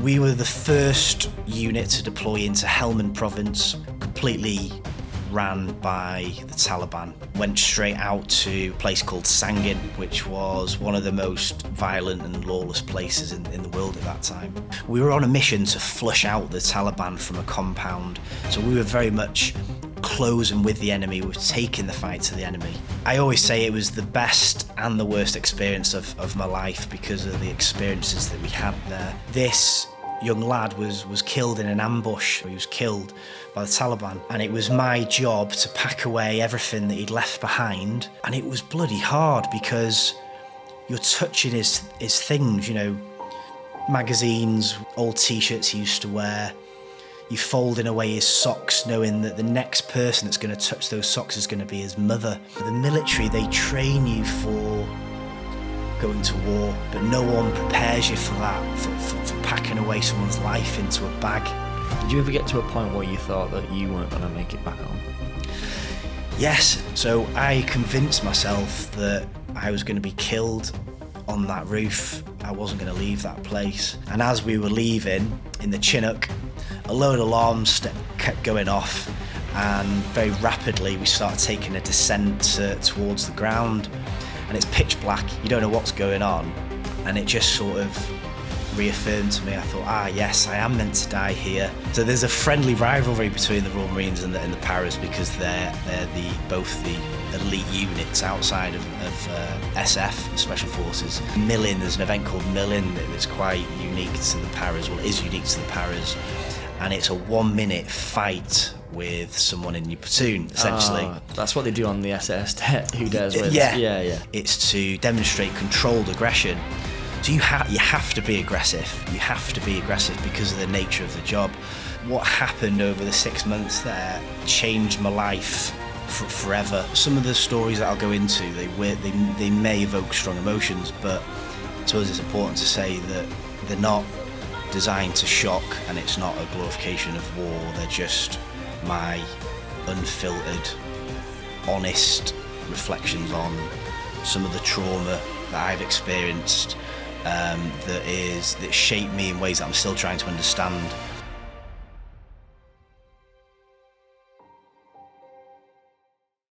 We were the first unit to deploy into Helmand province, completely ran by the Taliban. Went straight out to a place called Sangin, which was one of the most violent and lawless places in the world at that time. We were on a mission to flush out the Taliban from a compound, so we were very much close and with the enemy. We were taking the fight to the enemy. I always say it was the best and the worst experience of my life because of the experiences that we had there. This young lad was killed in an ambush. He was killed by the Taliban, and it was my job to pack away everything that he'd left behind. And it was bloody hard because you're touching his things, you know, magazines, old t-shirts he used to wear. You're folding away his socks knowing that the next person that's going to touch those socks is going to be his mother. The military, they train you for going to war, but no one prepares you for that, for packing away someone's life into a bag. Did you ever get to a point where you thought that you weren't going to make it back home? Yes, so I convinced myself that I was going to be killed on that roof. I wasn't going to leave that place. And as we were leaving in the Chinook, a load of alarms kept going off, and very rapidly we started taking a descent towards the ground, and it's pitch black, you don't know what's going on, and it just sort of reaffirmed to me. I thought, yes, I am meant to die here. So there's a friendly rivalry between the Royal Marines and the Paras because they're both the elite units outside of SF, Special Forces. Milling, there's an event called Milling that's quite unique to the Paras, well, it is unique to the Paras, and it's a 1 minute fight with someone in your platoon, essentially. That's what they do on the SS, Who Dares Wins. Yeah. It's to demonstrate controlled aggression. So you have to be aggressive. You have to be aggressive because of the nature of the job. What happened over the 6 months there changed my life forever. Some of the stories that I'll go into, they may evoke strong emotions, but I suppose it's important to say that they're not designed to shock, and it's not a glorification of war. They're just my unfiltered, honest reflections on some of the trauma that I've experienced that shaped me in ways that I'm still trying to understand.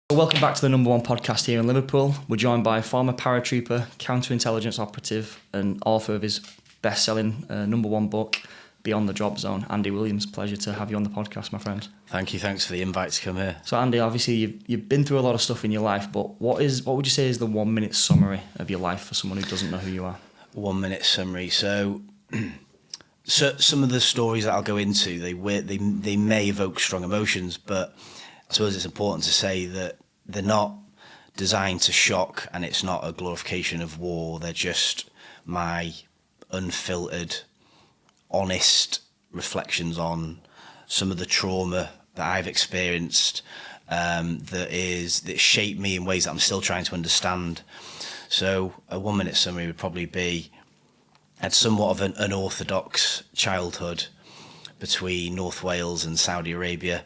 Welcome back to the #1 podcast here in Liverpool. We're joined by former paratrooper, counterintelligence operative, and author of his best-selling #1 book, Beyond the Drop Zone, Andy Williams. Pleasure to have you on the podcast, my friend. Thank you. Thanks for the invite to come here. So, Andy, obviously you've been through a lot of stuff in your life, but what would you say is the 1 minute summary of your life for someone who doesn't know who you are? 1 minute summary. So some of the stories that I'll go into, they may evoke strong emotions, but I suppose it's important to say that they're not designed to shock, and it's not a glorification of war. They're just my unfiltered, honest reflections on some of the trauma that I've experienced that shaped me in ways that I'm still trying to understand. So a 1 minute summary would probably be, I had somewhat of an unorthodox childhood between North Wales and Saudi Arabia.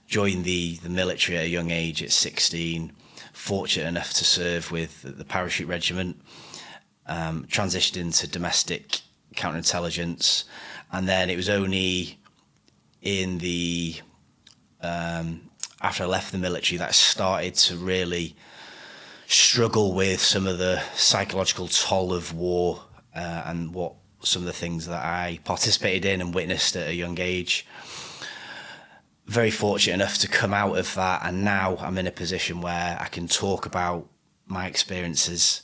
Joined the military at a young age at 16, fortunate enough to serve with the Parachute Regiment, transitioned into domestic counterintelligence, and then it was only in the after I left the military that I started to really struggle with some of the psychological toll of war and what some of the things that I participated in and witnessed at a young age. Very fortunate enough to come out of that, and now I'm in a position where I can talk about my experiences,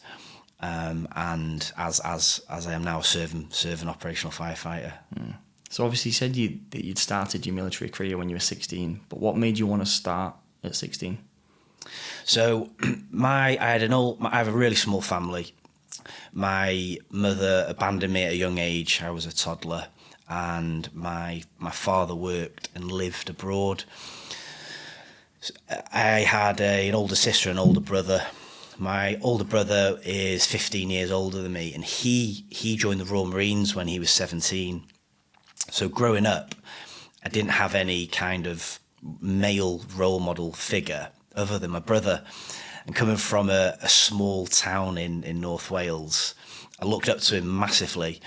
and as I am now a serving operational firefighter. So obviously you said that you'd started your military career when you were 16, but what made you want to start at 16? So I have a really small family. My mother abandoned me at a young age. I was a toddler, and my father worked and lived abroad. I had an older sister and older brother. My older brother is 15 years older than me, and he joined the Royal Marines when he was 17. So growing up, I didn't have any kind of male role model figure other than my brother. And coming from a small town in North Wales, I looked up to him massively.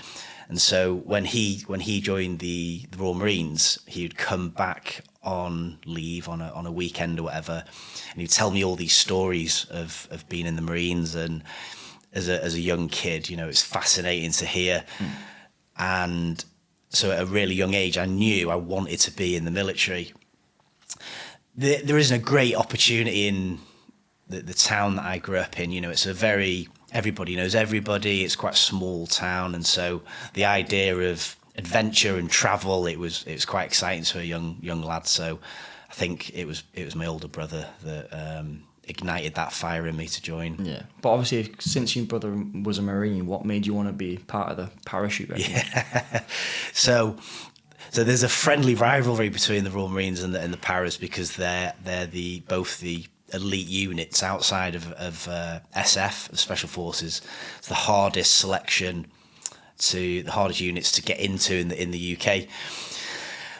And so when he joined the Royal Marines, he would come back on leave on a weekend or whatever, and he'd tell me all these stories of being in the Marines. And as a young kid, it's fascinating to hear. And so at a really young age, I knew I wanted to be in the military. There isn't a great opportunity in the town that I grew up in. It's everybody knows everybody. It's quite a small town, and so the idea of adventure and travel, it was quite exciting to a young lad. So I think it was my older brother that ignited that fire in me to join. Yeah, but obviously, since your brother was a Marine, what made you want to be part of the parachute regiment? Yeah. So there's a friendly rivalry between the Royal Marines and the Paras, because they're both the elite units outside of SF, Special Forces. It's the hardest units to get into in the UK.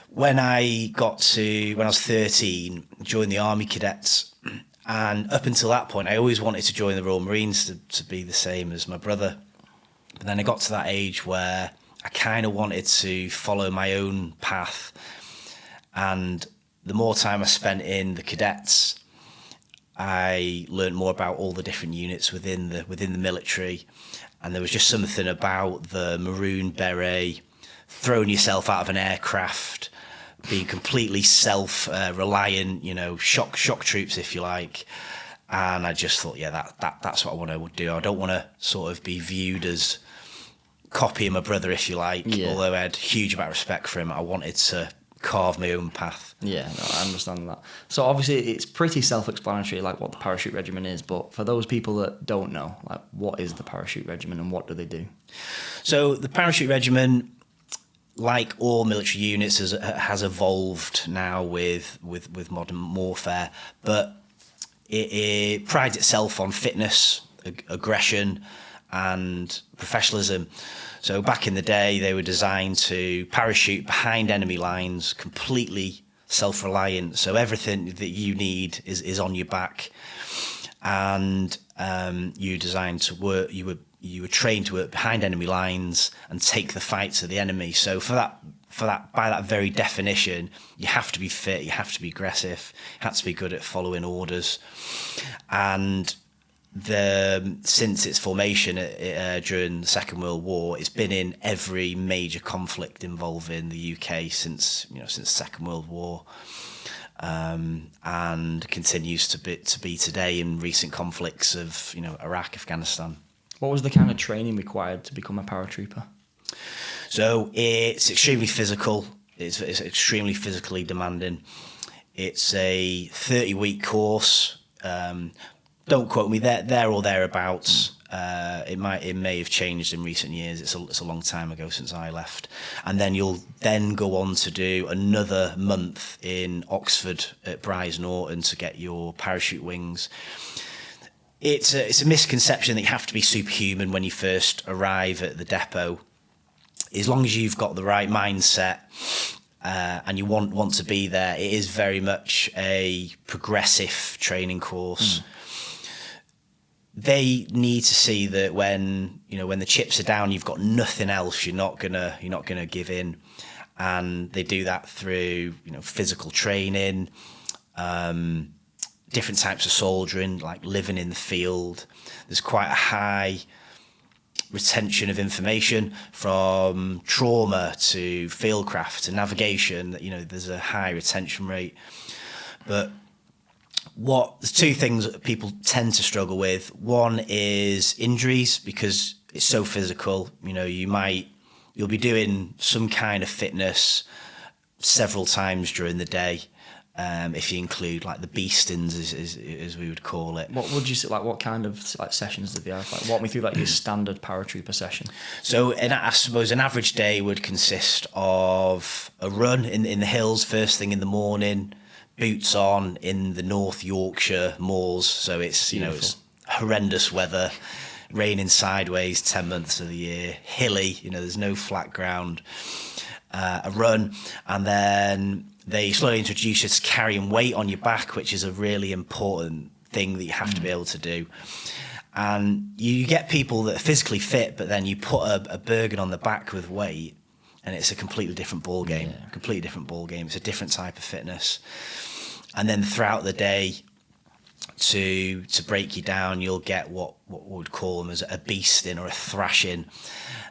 When I was 13, joined the Army Cadets, and up until that point, I always wanted to join the Royal Marines to be the same as my brother. But then I got to that age where I kind of wanted to follow my own path, and the more time I spent in the cadets, I learned more about all the different units within the military, and there was just something about the Maroon Beret, throwing yourself out of an aircraft, being completely self-reliant, shock troops, if you like. And I just thought, that's what I want to do. I don't want to sort of be viewed as copying my brother, if you like. Yeah. Although I had a huge amount of respect for him, I wanted to carve my own path. Yeah, no, I understand that. So obviously it's pretty self-explanatory, like what the parachute regiment is, but for those people that don't know, like, what is the parachute regiment and what do they do? So the parachute regiment, like all military units, has evolved now with modern warfare, but it prides itself on fitness, aggression, and professionalism. So back in the day, they were designed to parachute behind enemy lines, completely self-reliant. So everything that you need is on your back, and you're designed to work. You were trained to work behind enemy lines and take the fight to the enemy. So for that, by that very definition, you have to be fit, you have to be aggressive, you have to be good at following orders. And since its formation during the Second World War, it's been in every major conflict involving the UK since the Second World War, and continues to be today in recent conflicts of Iraq, Afghanistan. What was the kind of training required to become a paratrooper? So it's extremely physical. It's extremely physically demanding. It's a 30-week course. Don't quote me there or thereabouts. It may have changed in recent years. It's a long time ago since I left. And then you'll then go on to do another month in Oxford at Brize Norton to get your parachute wings. It's a misconception that you have to be superhuman when you first arrive at the depot. As long as you've got the right mindset and you want to be there, it is very much a progressive training course. They need to see that when the chips are down, you've got nothing else. You're not gonna give in, and they do that through physical training. Different types of soldiering, like living in the field. There's quite a high retention of information, from trauma to fieldcraft to navigation. There's a high retention rate. But there's two things that people tend to struggle with. One is injuries, because it's so physical. You'll be doing some kind of fitness several times during the day. If you include like the beastings, as we would call it. What would you say? Like, what kind of sessions did they have? Like, walk me through your standard paratrooper session. So, I suppose an average day would consist of a run in the hills first thing in the morning, boots on in the North Yorkshire moors. So it's it's horrendous weather, raining sideways 10 months of the year, hilly. There's no flat ground. A run, and then they slowly introduce you to carrying weight on your back, which is a really important thing that you have to be able to do. And you get people that are physically fit, but then you put a Bergen on the back with weight, and it's a completely different ball game. Yeah. Completely different ball game. It's a different type of fitness. And then throughout the day, to break you down, you'll get what we'd call them as a beasting or a thrashing,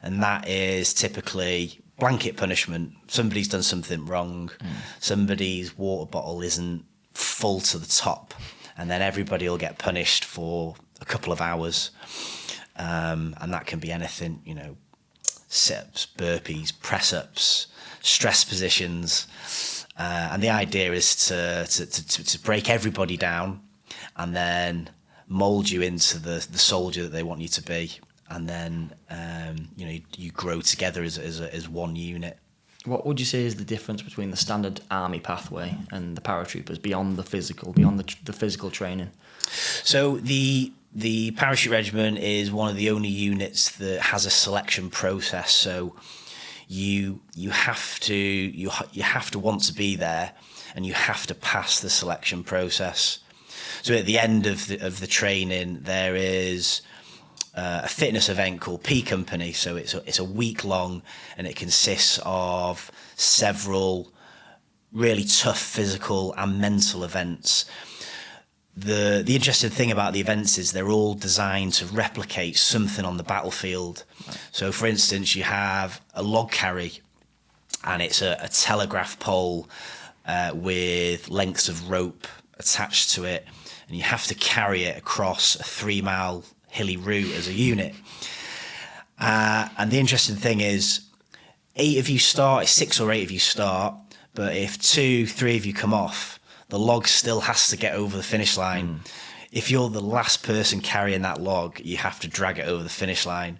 and that is typically blanket punishment. Somebody's done something wrong. Somebody's water bottle isn't full to the top, and then everybody will get punished for a couple of hours, and that can be anything, sit-ups, burpees, press-ups, stress positions, and the idea is to break everybody down and then mold you into the soldier that they want you to be, and then you grow together as one unit. What would you say is the difference between the standard army pathway and the paratroopers beyond the physical, beyond the physical training? So the parachute regiment is one of the only units that has a selection process. So you have to want to be there, and you have to pass the selection process. So at the end of the training, there is a fitness event called P Company. So it's a week long, and it consists of several really tough physical and mental events. The interesting thing about the events is they're all designed to replicate something on the battlefield. Right. So, for instance, you have a log carry, and it's a telegraph pole with lengths of rope attached to it, and you have to carry it across a 3-mile hilly route as a unit. And the interesting thing is, 8 of you start, 6 or 8 of you start, but if 2, 3 of you come off, the log still has to get over the finish line. If you're the last person carrying that log, you have to drag it over the finish line.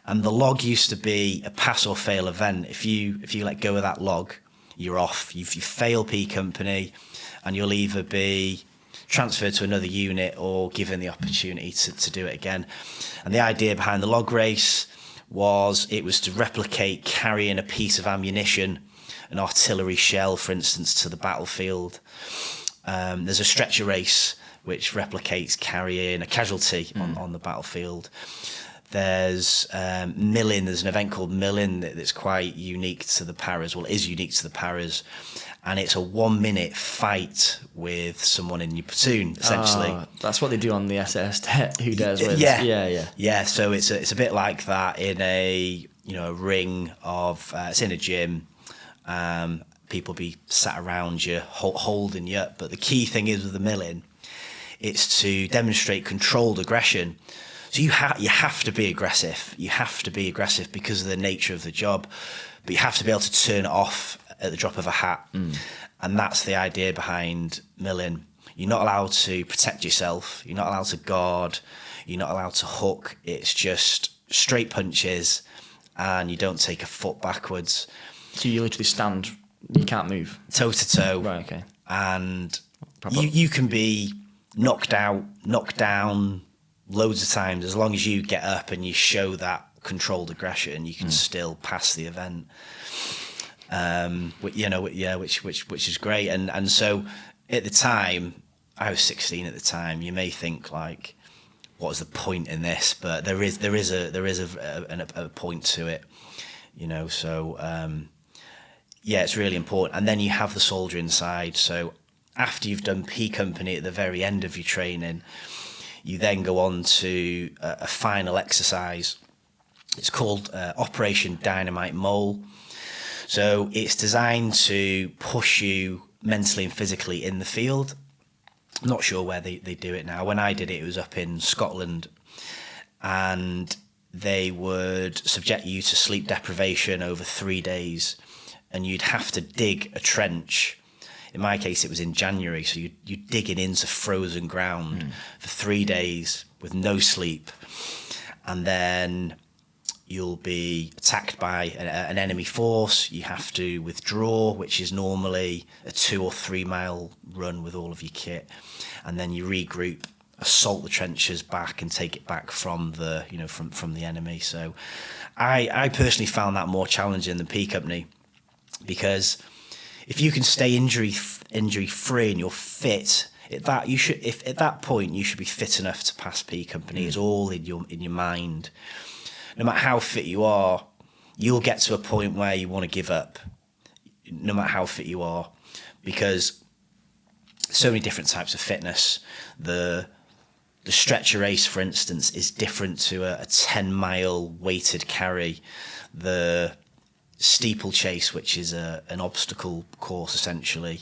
And the log used to be a pass or fail event. If you let go of that log, you're off. You fail P Company, and you'll either be transferred to another unit or given the opportunity to do it again. And the idea behind the log race was to replicate carrying a piece of ammunition, an artillery shell, for instance, to the battlefield. There's a stretcher race which replicates carrying a casualty on the battlefield. There's milling. There's an event called milling that's quite unique to the paras. Well, it is unique to the paras, and it's a 1-minute fight with someone in your platoon, essentially. That's what they do on the SS. Who dares wins? Yeah. So it's a bit like that in a ring of it's in a gym. People be sat around you, holding you up. But the key thing is with the milling, it's to demonstrate controlled aggression. So you have to be aggressive. You have to be aggressive because of the nature of the job. But you have to be able to turn it off at the drop of a hat. And that's the idea behind milling. You're not allowed to protect yourself. You're not allowed to guard. You're not allowed to hook. It's just straight punches, and you don't take a foot backwards. So you literally stand, you can't move? Toe to toe. Right, okay. And you can be knocked out, knocked down loads of times. As long as you get up and you show that controlled aggression, you can still pass the event. Which is great. And so at the time, I was 16 at the time, you may think like, what is the point in this? But there is a point to it, so it's really important. And then you have the soldier inside. So after you've done P Company at the very end of your training, you then go on to a final exercise. It's called Operation Dynamite Mole. So it's designed to push you mentally and physically in the field. I'm not sure where they do it now. When I did it, it was up in Scotland, and they would subject you to sleep deprivation over 3 days, and you'd have to dig a trench. In my case, it was in January, so you're digging into frozen ground for 3 days with no sleep, and then you'll be attacked by an enemy force. You have to withdraw, which is normally a 2 or 3 mile run with all of your kit, and then you regroup, assault the trenches back, and take it back from the from the enemy. So, I personally found that more challenging than P Company, because if you can stay injury free and you're fit at that point you should be fit enough to pass P company. It's all in your mind. No matter how fit you are, you'll get to a point where you want to give up, no matter how fit you are, because so many different types of fitness. The stretcher race, for instance, is different to a 10-mile weighted carry. The steeplechase, which is an obstacle course essentially,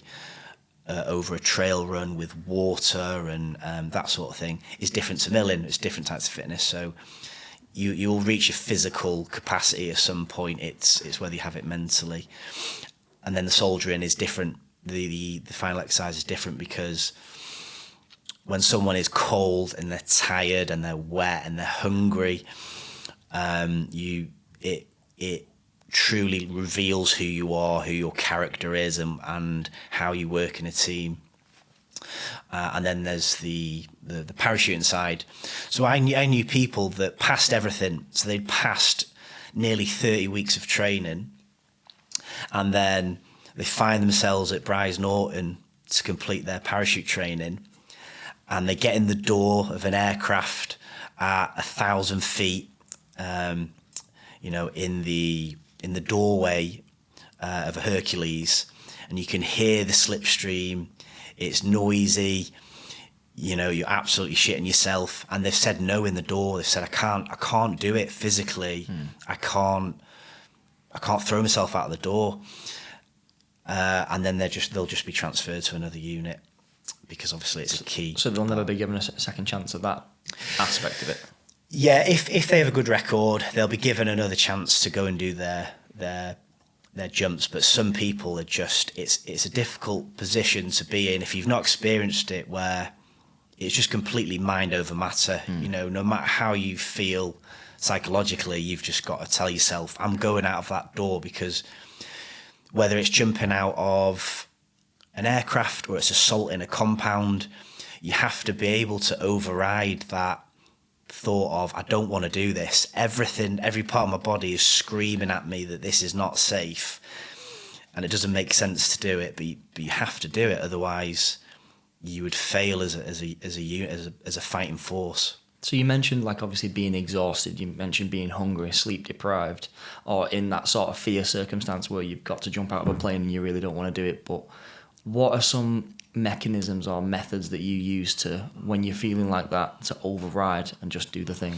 over a trail run with water and that sort of thing, is different to milling. It's different types of fitness. So you'll reach your physical capacity at some point. It's whether you have it mentally. And then the soldiering is different. The final exercise is different, because when someone is cold and they're tired and they're wet and they're hungry, it truly reveals who you are, who your character is, and how you work in a team. And then there's the parachuting side. So I knew people that passed everything. So they'd passed nearly 30 weeks of training, and then they find themselves at Bryce Norton to complete their parachute training, and they get in the door of an aircraft at 1,000 feet, in the doorway of a Hercules, and you can hear the slipstream. It's noisy, you're absolutely shitting yourself, and they've said no in the door. They've said, I can't do it physically. I can't throw myself out of the door. And then they'll just be transferred to another unit, because obviously it's a key. So they'll never be given a second chance at that aspect of it. Yeah, if they have a good record, they'll be given another chance to go and do their jumps. But some people are just, it's a difficult position to be in if you've not experienced it, where it's just completely mind over matter. No matter how you feel psychologically, you've just got to tell yourself, I'm going out of that door, because whether it's jumping out of an aircraft or it's assaulting a compound, you have to be able to override that thought of, I don't want to do this. Every part of my body is screaming at me that this is not safe, and it doesn't make sense to do it, but you have to do it. Otherwise, you would fail as a unit, as a fighting force. So you mentioned, obviously being exhausted, you mentioned being hungry, sleep deprived, or in that sort of fear circumstance where you've got to jump out of a plane and you really don't want to do it. But what are some mechanisms or methods that you use to, when you're feeling like that, to override and just do the thing?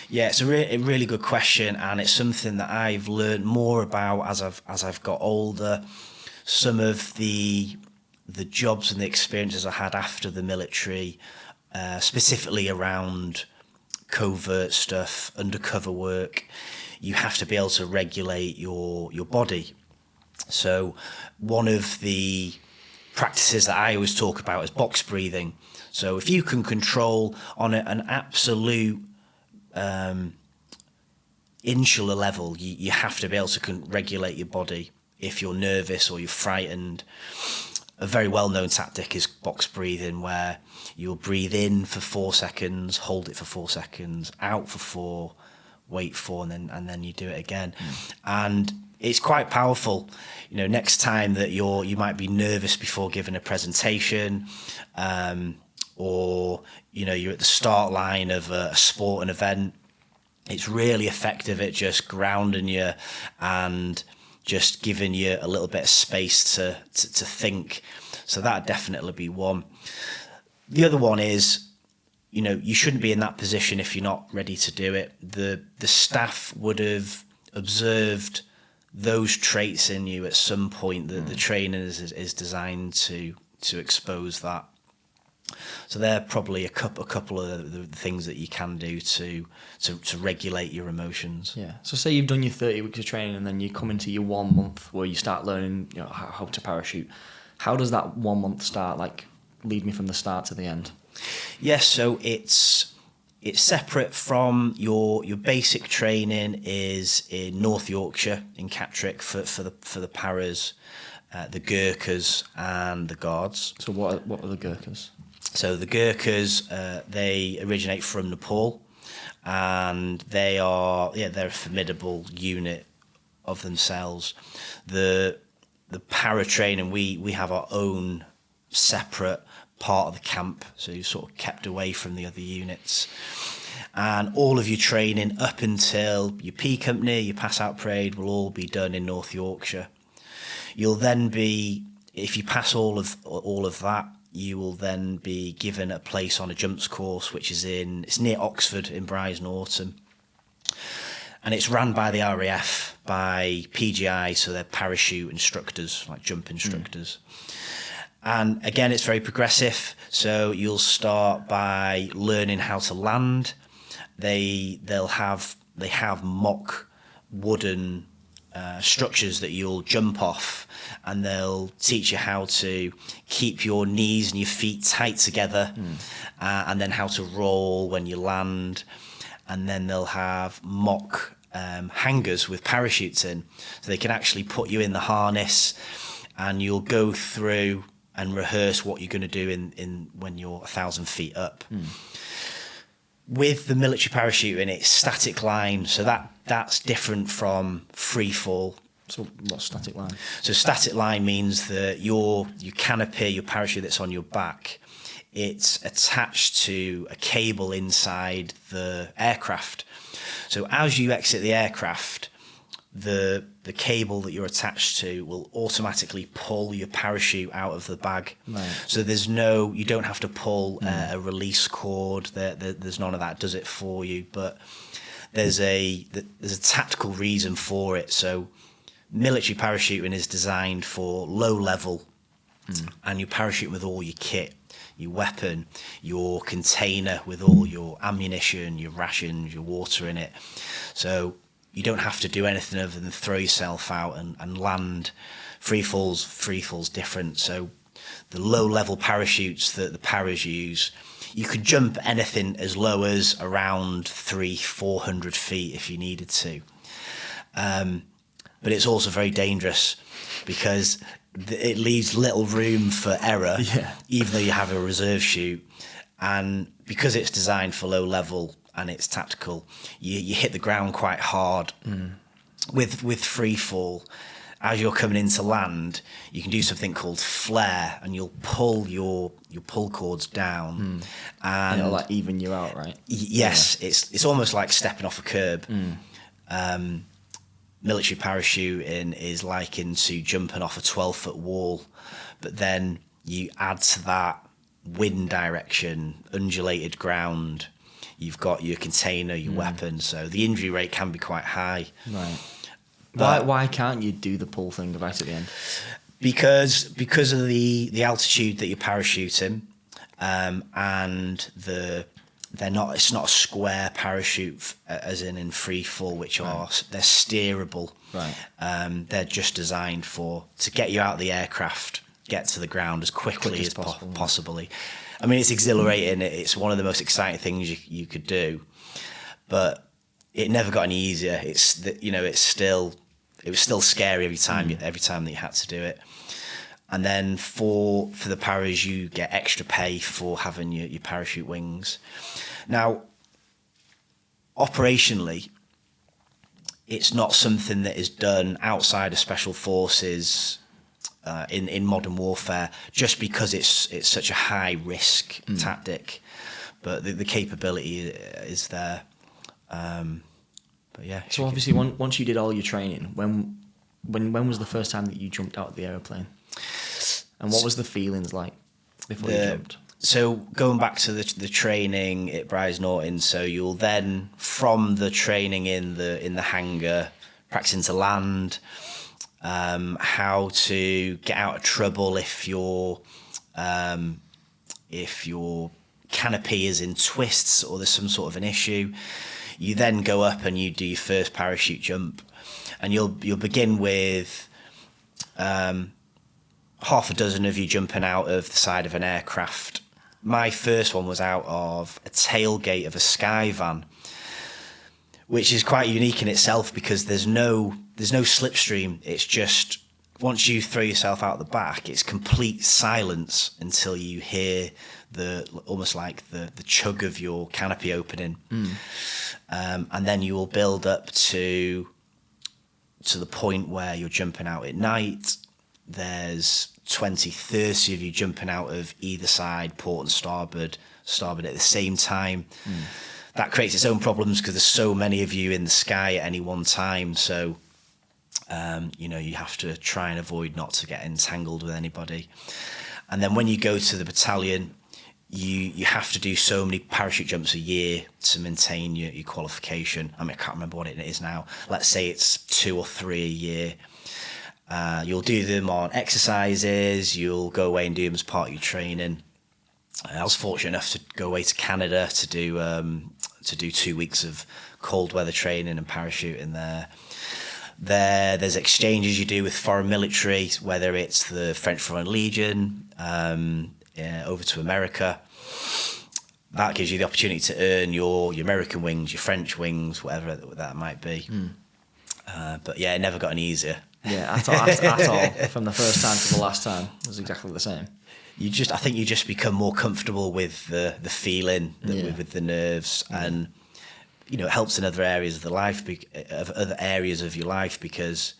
Yeah, it's a really good question, and it's something that I've learned more about as I've got older. Some of the jobs and the experiences I had after the military, specifically around covert stuff, undercover work, you have to be able to regulate your body. So one of the practices that I always talk about is box breathing. So if you can control on an absolute insular level, you have to be able to regulate your body if you're nervous or you're frightened. A very well-known tactic is box breathing, where you'll breathe in for 4 seconds, hold it for 4 seconds, out for 4, wait 4, and then you do it again. And it's quite powerful. Next time that you might be nervous before giving a presentation, or you're at the start line of a sporting event, it's really effective at just grounding you and just giving you a little bit of space to think. So that'd definitely be one. The other one is, you shouldn't be in that position if you're not ready to do it. The staff would have observed those traits in you at some point. The training is designed to expose that. So they're probably a couple of the things that you can do to regulate your emotions. Yeah. So say you've done your 30 weeks of training, and then you come into your 1 month where you start learning, how to parachute. How does that 1 month start? Lead me from the start to the end. Yes. So it's separate from your basic training is in North Yorkshire in Catterick for the paras, the Gurkhas and the Guards. So what are the Gurkhas? So the Gurkhas, they originate from Nepal, and they're a formidable unit of themselves. The para training, we have our own separate part of the camp, so you're sort of kept away from the other units. And all of your training up until your P company, your pass out parade, will all be done in North Yorkshire. You'll then be, if you pass all of that, you will then be given a place on a jumps course, which is it's near Oxford in Brize Norton. And it's run by the RAF, by PGI, so they're parachute instructors, like jump instructors. And again, it's very progressive. So you'll start by learning how to land. They have mock wooden structures that you'll jump off, and they'll teach you how to keep your knees and your feet tight together, and then how to roll when you land. And then they'll have mock hangars with parachutes in, so they can actually put you in the harness, and you'll go through and rehearse what you're going to do in when you're 1,000 feet up. With the military parachuting, it's static line, so that's different from free fall. So what's static line? So static line means that your canopy, your parachute that's on your back, it's attached to a cable inside the aircraft. So as you exit the aircraft, the cable that you're attached to will automatically pull your parachute out of the bag. Right. So you don't have to pull a release cord. There's none of that. It does it for you. But there's a tactical reason for it. So military parachuting is designed for low level, and you parachute with all your kit, your weapon, your container with all your ammunition, your rations, your water in it. So you don't have to do anything other than throw yourself out and land. Free fall's different. So the low level parachutes that the paras use, you could jump anything as low as around 300-400 feet if you needed to. But it's also very dangerous because it leaves little room for error, even though you have a reserve chute. And because it's designed for low level and it's tactical, you hit the ground quite hard. With free fall, as you're coming into land, you can do something called flare, and you'll pull your pull cords down, and it'll like even you out, right? Yes, it's almost like stepping off a curb. Military parachuting is likened to jumping off a 12-foot wall, but then you add to that wind direction, undulated ground. You've got your container, your weapon, so the injury rate can be quite high. Right. But why can't you do the pull thing right at the end? Because of the altitude that you're parachuting, and it's not a square parachute as in free fall, which they're steerable. Right. They're just designed to get you out of the aircraft, get to the ground as quickly as possibly. I mean, it's exhilarating. It's one of the most exciting things you could do, but it never got any easier. It was still scary every time that you had to do it. And then for the paras, you get extra pay for having your parachute wings. Now, operationally, it's not something that is done outside of special forces in modern warfare, just because it's such a high risk tactic. But the capability is there. But yeah. So obviously, once you did all your training, when was the first time that you jumped out of the aeroplane? And what was the feelings like before you jumped? So going back to the training at Brize Norton, so you'll then, from the training in the hangar, practicing to land, how to get out of trouble if your canopy is in twists or there's some sort of an issue. You then go up and you do your first parachute jump, and you'll begin with half a dozen of you jumping out of the side of an aircraft. My first one was out of a tailgate of a Skyvan, which is quite unique in itself because there's no slipstream. It's just once you throw yourself out the back, it's complete silence until you hear almost like the chug of your canopy opening, and then you will build up to the point where you're jumping out at night. there's 20, 30 of you jumping out of either side, port and starboard at the same time. That creates its own problems because there's so many of you in the sky at any one time. So, you have to try and avoid not to get entangled with anybody. And then when you go to the battalion, you have to do so many parachute jumps a year to maintain your qualification. I mean, I can't remember what it is now. Let's say it's 2 or 3 a year. You'll do them on exercises. You'll go away and do them as part of your training. I was fortunate enough to go away to Canada to do 2 weeks of cold weather training and parachuting there. There's exchanges you do with foreign military, whether it's the French Foreign Legion, over to America. That gives you the opportunity to earn your American wings, your French wings, whatever that might be. But yeah, it never got any easier. Yeah, at all. From the first time to the last time, it was exactly the same. I think you just become more comfortable with the feeling, with the nerves, and it helps in other areas of your life because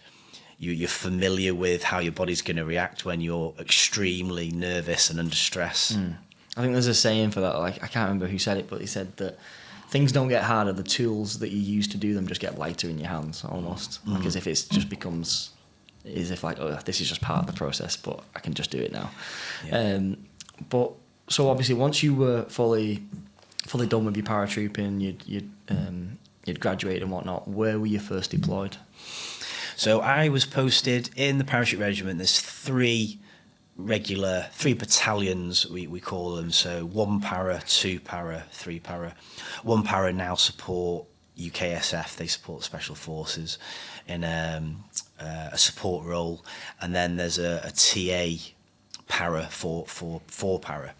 you're familiar with how your body's going to react when you're extremely nervous and under stress. I think there's a saying for that. Like, I can't remember who said it, but he said that things don't get harder. The tools that you use to do them just get lighter in your hands, almost. Like as if it just becomes, as if like, oh, this is just part of the process, but I can just do it now. Yeah. But so obviously, once you were fully done with your paratrooping, you'd graduated and whatnot. Where were you first deployed? So I was posted in the parachute regiment. There's three battalions, we call them. So 1 para, 2 para, 3 para. 1 para now support UKSF. They support Special Forces in a support role. And then there's a TA para for 4 para.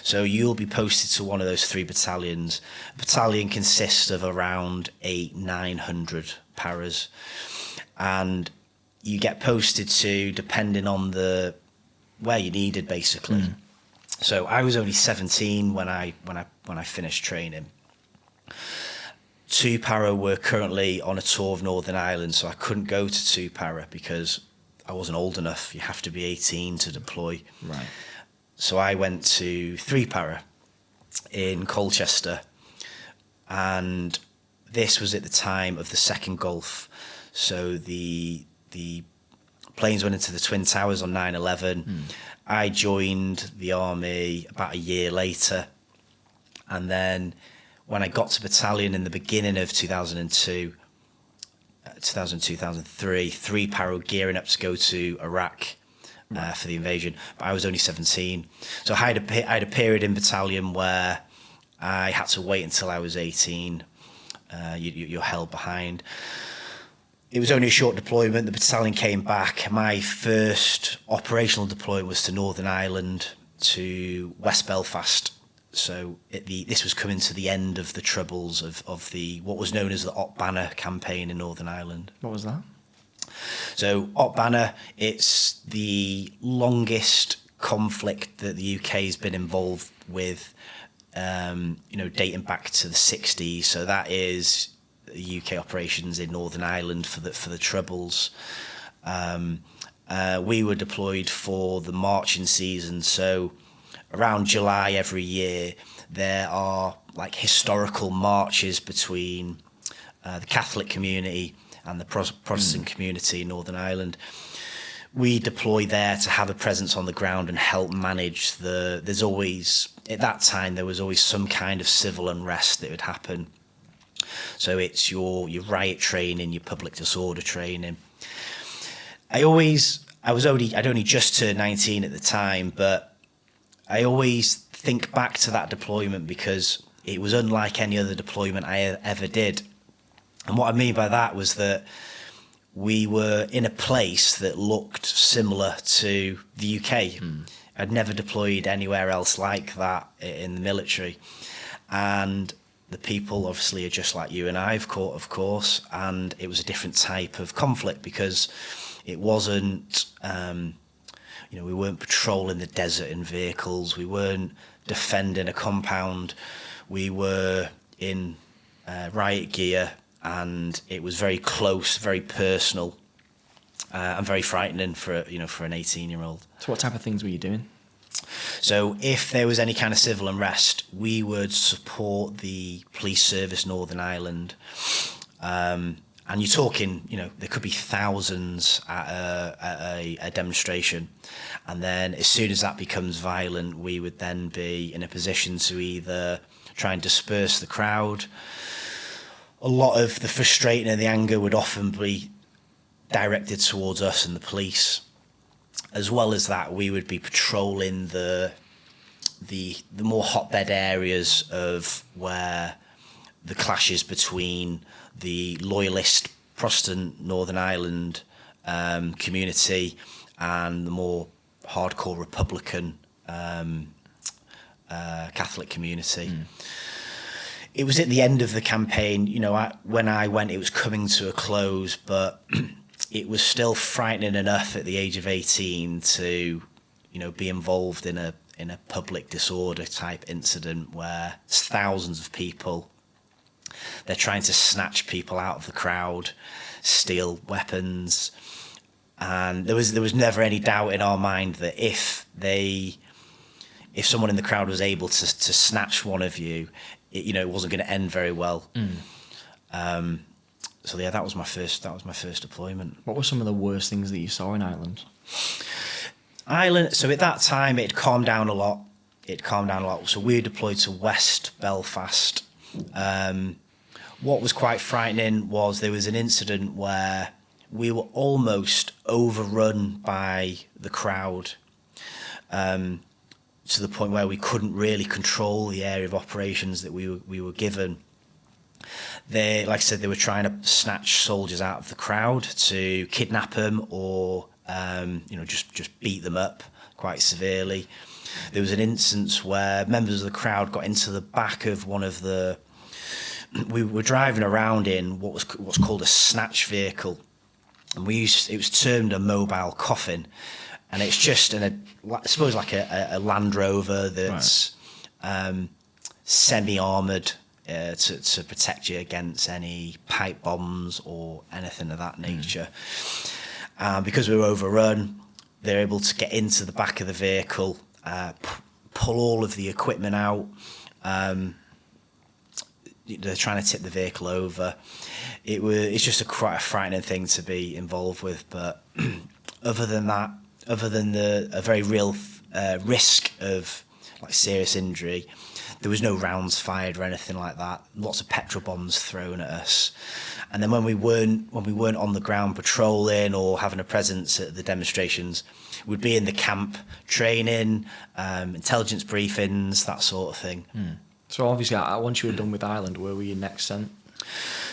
So you'll be posted to one of those 3 battalions. A battalion consists of around 900 paras. And you get posted to depending on where you needed, basically. So I was only 17 when I finished training. 2 para were currently on a tour of Northern Ireland, so I couldn't go to 2 para because I wasn't old enough. You have to be 18 to deploy. Right. So I went to 3 para in Colchester, and this was at the time of the second Gulf. So the planes went into the Twin Towers on 9/11. I joined the army about a year later, and then when I got to battalion in the beginning of 2002, 2003, 3 para were gearing up to go to Iraq for the invasion, but I was only 17. So I had a period in battalion where I had to wait until I was 18. You're held behind. It was only a short deployment. The battalion came back. My first operational deployment was to Northern Ireland, to West Belfast. So this was coming to the end of the troubles of what was known as the Op Banner campaign in Northern Ireland. What was that? So Op Banner, it's the longest conflict that the UK has been involved with, dating back to the 60s. So that is UK operations in Northern Ireland for the Troubles. We were deployed for the marching season, so around July every year there are like historical marches between the Catholic community and the Protestant community in Northern Ireland. We deploy there to have a presence on the ground and help manage there's always, at that time there was always some kind of civil unrest that would happen. So it's your riot training, your public disorder training. I'd only just turned 19 at the time, but I always think back to that deployment because it was unlike any other deployment I ever did. And what I mean by that was that we were in a place that looked similar to the UK. I'd never deployed anywhere else like that in the military. And the people obviously are just like you and I, of course, and it was a different type of conflict because it wasn't, we weren't patrolling the desert in vehicles, we weren't defending a compound, we were in riot gear, and it was very close, very personal. and very frightening for an 18-year-old. So what type of things were you doing? So if there was any kind of civil unrest, we would support the police service Northern Ireland. And you're talking, there could be thousands at a demonstration. And then as soon as that becomes violent, we would then be in a position to either try and disperse the crowd. A lot of the frustration and the anger would often be directed towards us and the police. As well as that, we would be patrolling the more hotbed areas of where the clashes between the loyalist Protestant Northern Ireland community and the more hardcore Republican Catholic community. It was at the end of the campaign, when I went, it was coming to a close, but it was still frightening enough at the age of 18 to, be involved in a public disorder type incident where it's thousands of people. They're trying to snatch people out of the crowd, steal weapons, and there was never any doubt in our mind that if someone in the crowd was able to snatch one of you, it wasn't going to end very well. So yeah, that was my first deployment. What were some of the worst things that you saw in Ireland? Ireland. So at that time, it calmed down a lot. So we were deployed to West Belfast. What was quite frightening was there was an incident where we were almost overrun by the crowd, to the point where we couldn't really control the area of operations that we were given. They, like I said, they were trying to snatch soldiers out of the crowd to kidnap them or just beat them up quite severely. There was an instance where members of the crowd got into the back of one of the. We were driving around in what's called a snatch vehicle, and it was termed a mobile coffin, and it's just I suppose like a Land Rover that's semi-armoured to protect you against any pipe bombs or anything of that nature. Because we were overrun, they're able to get into the back of the vehicle, pull all of the equipment out. They're trying to tip the vehicle over. It's just quite a frightening thing to be involved with. But other than a very real risk of like serious injury, there was no rounds fired or anything like that. Lots of petrol bombs thrown at us. And then when we weren't on the ground patrolling or having a presence at the demonstrations, we'd be in the camp training, intelligence briefings, that sort of thing. So obviously, once you were done with Ireland, where were you next sent?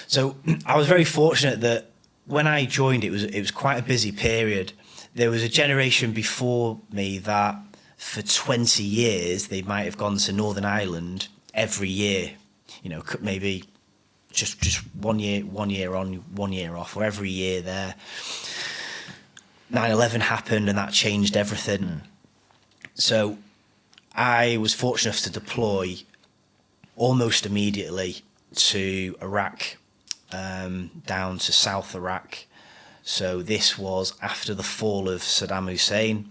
So I was very fortunate that when I joined, it was quite a busy period. There was a generation before me that for 20 years they might have gone to Northern Ireland every year. Maybe just 1 year on, 1 year off, or every year there. 9/11 happened and that changed everything. So I was fortunate enough to deploy almost immediately to Iraq, down to South Iraq. So this was after the fall of Saddam Hussein.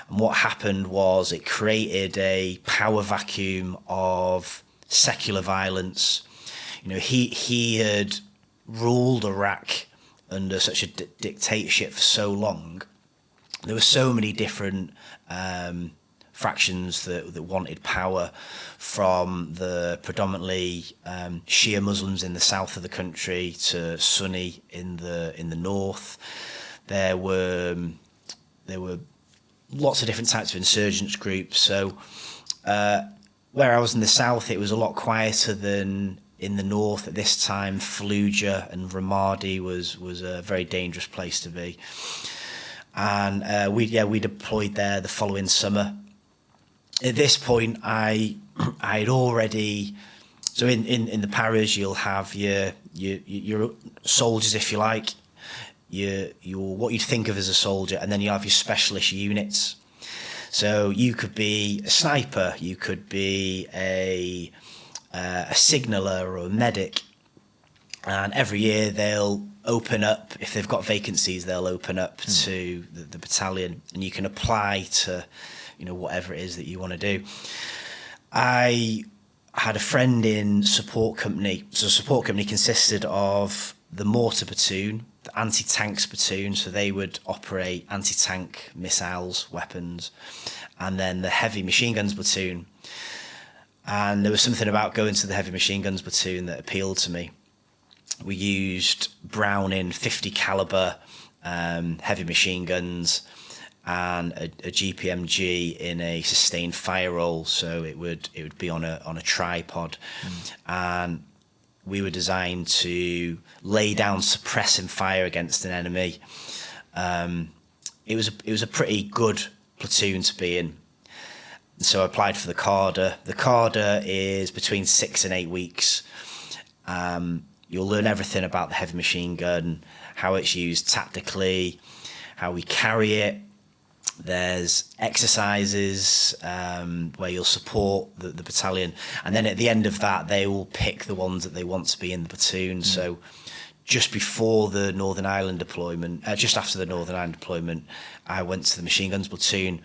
And what happened was it created a power vacuum of secular violence. He had ruled Iraq under such a dictatorship for so long. There were so many different fractions that wanted power, from the predominantly Shia Muslims in the south of the country to Sunni in the north. There were lots of different types of insurgents groups. So where I was in the south, it was a lot quieter than in the north at this time. Fallujah and Ramadi was a very dangerous place to be. And we deployed there the following summer. At this point, I'd already, so in the paras you'll have your soldiers, if you like, your what you'd think of as a soldier, and then you have your specialist units. So you could be a sniper, you could be a signaller or a medic, And every year they'll open up, if they've got vacancies, they'll open up to the battalion, and you can apply to, whatever it is that you want to do. I had a friend in support company. So support company consisted of the mortar platoon, the anti-tanks platoon, so they would operate anti-tank missiles, weapons, and then the heavy machine guns platoon. And there was something about going to the heavy machine guns platoon that appealed to me. We used Browning .50 caliber heavy machine guns and a GPMG in a sustained fire roll, so it would be on a tripod, and we were designed to lay down suppressing fire against an enemy. It was a pretty good platoon to be in. So I applied for the Carder. The Carder is between 6 and 8 weeks. You'll learn everything about the heavy machine gun, how it's used tactically, how we carry it. There's exercises where you'll support the battalion. And then at the end of that, they will pick the ones that they want to be in the platoon. So just before the Northern Ireland deployment, just after the Northern Ireland deployment, I went to the machine guns platoon.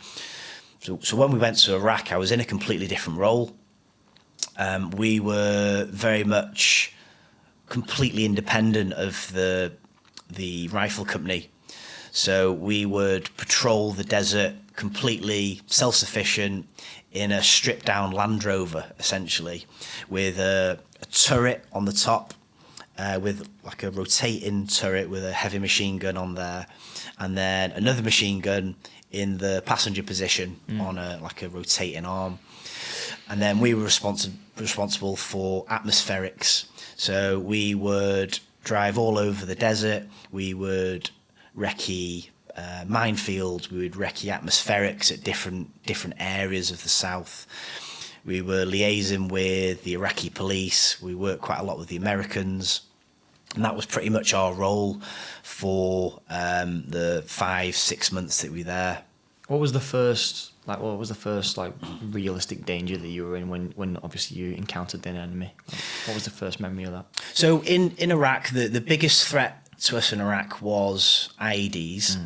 So when we went to Iraq, I was in a completely different role. We were very much completely independent of the rifle company. So we would patrol the desert completely self-sufficient in a stripped-down Land Rover, essentially, with a turret on the top, with like a rotating turret with a heavy machine gun on there, and then another machine gun in the passenger position on a rotating arm. And then we were responsible for atmospherics. So we would drive all over the desert. We would recce minefields. We would recce atmospherics at different areas of the south. We were liaising with the Iraqi police. We worked quite a lot with the Americans. And that was pretty much our role for the 5-6 months that we were there. What was the first realistic danger that you were in when obviously you encountered an enemy? What was the first memory of that? So in Iraq, the biggest threat to us in Iraq was IEDs.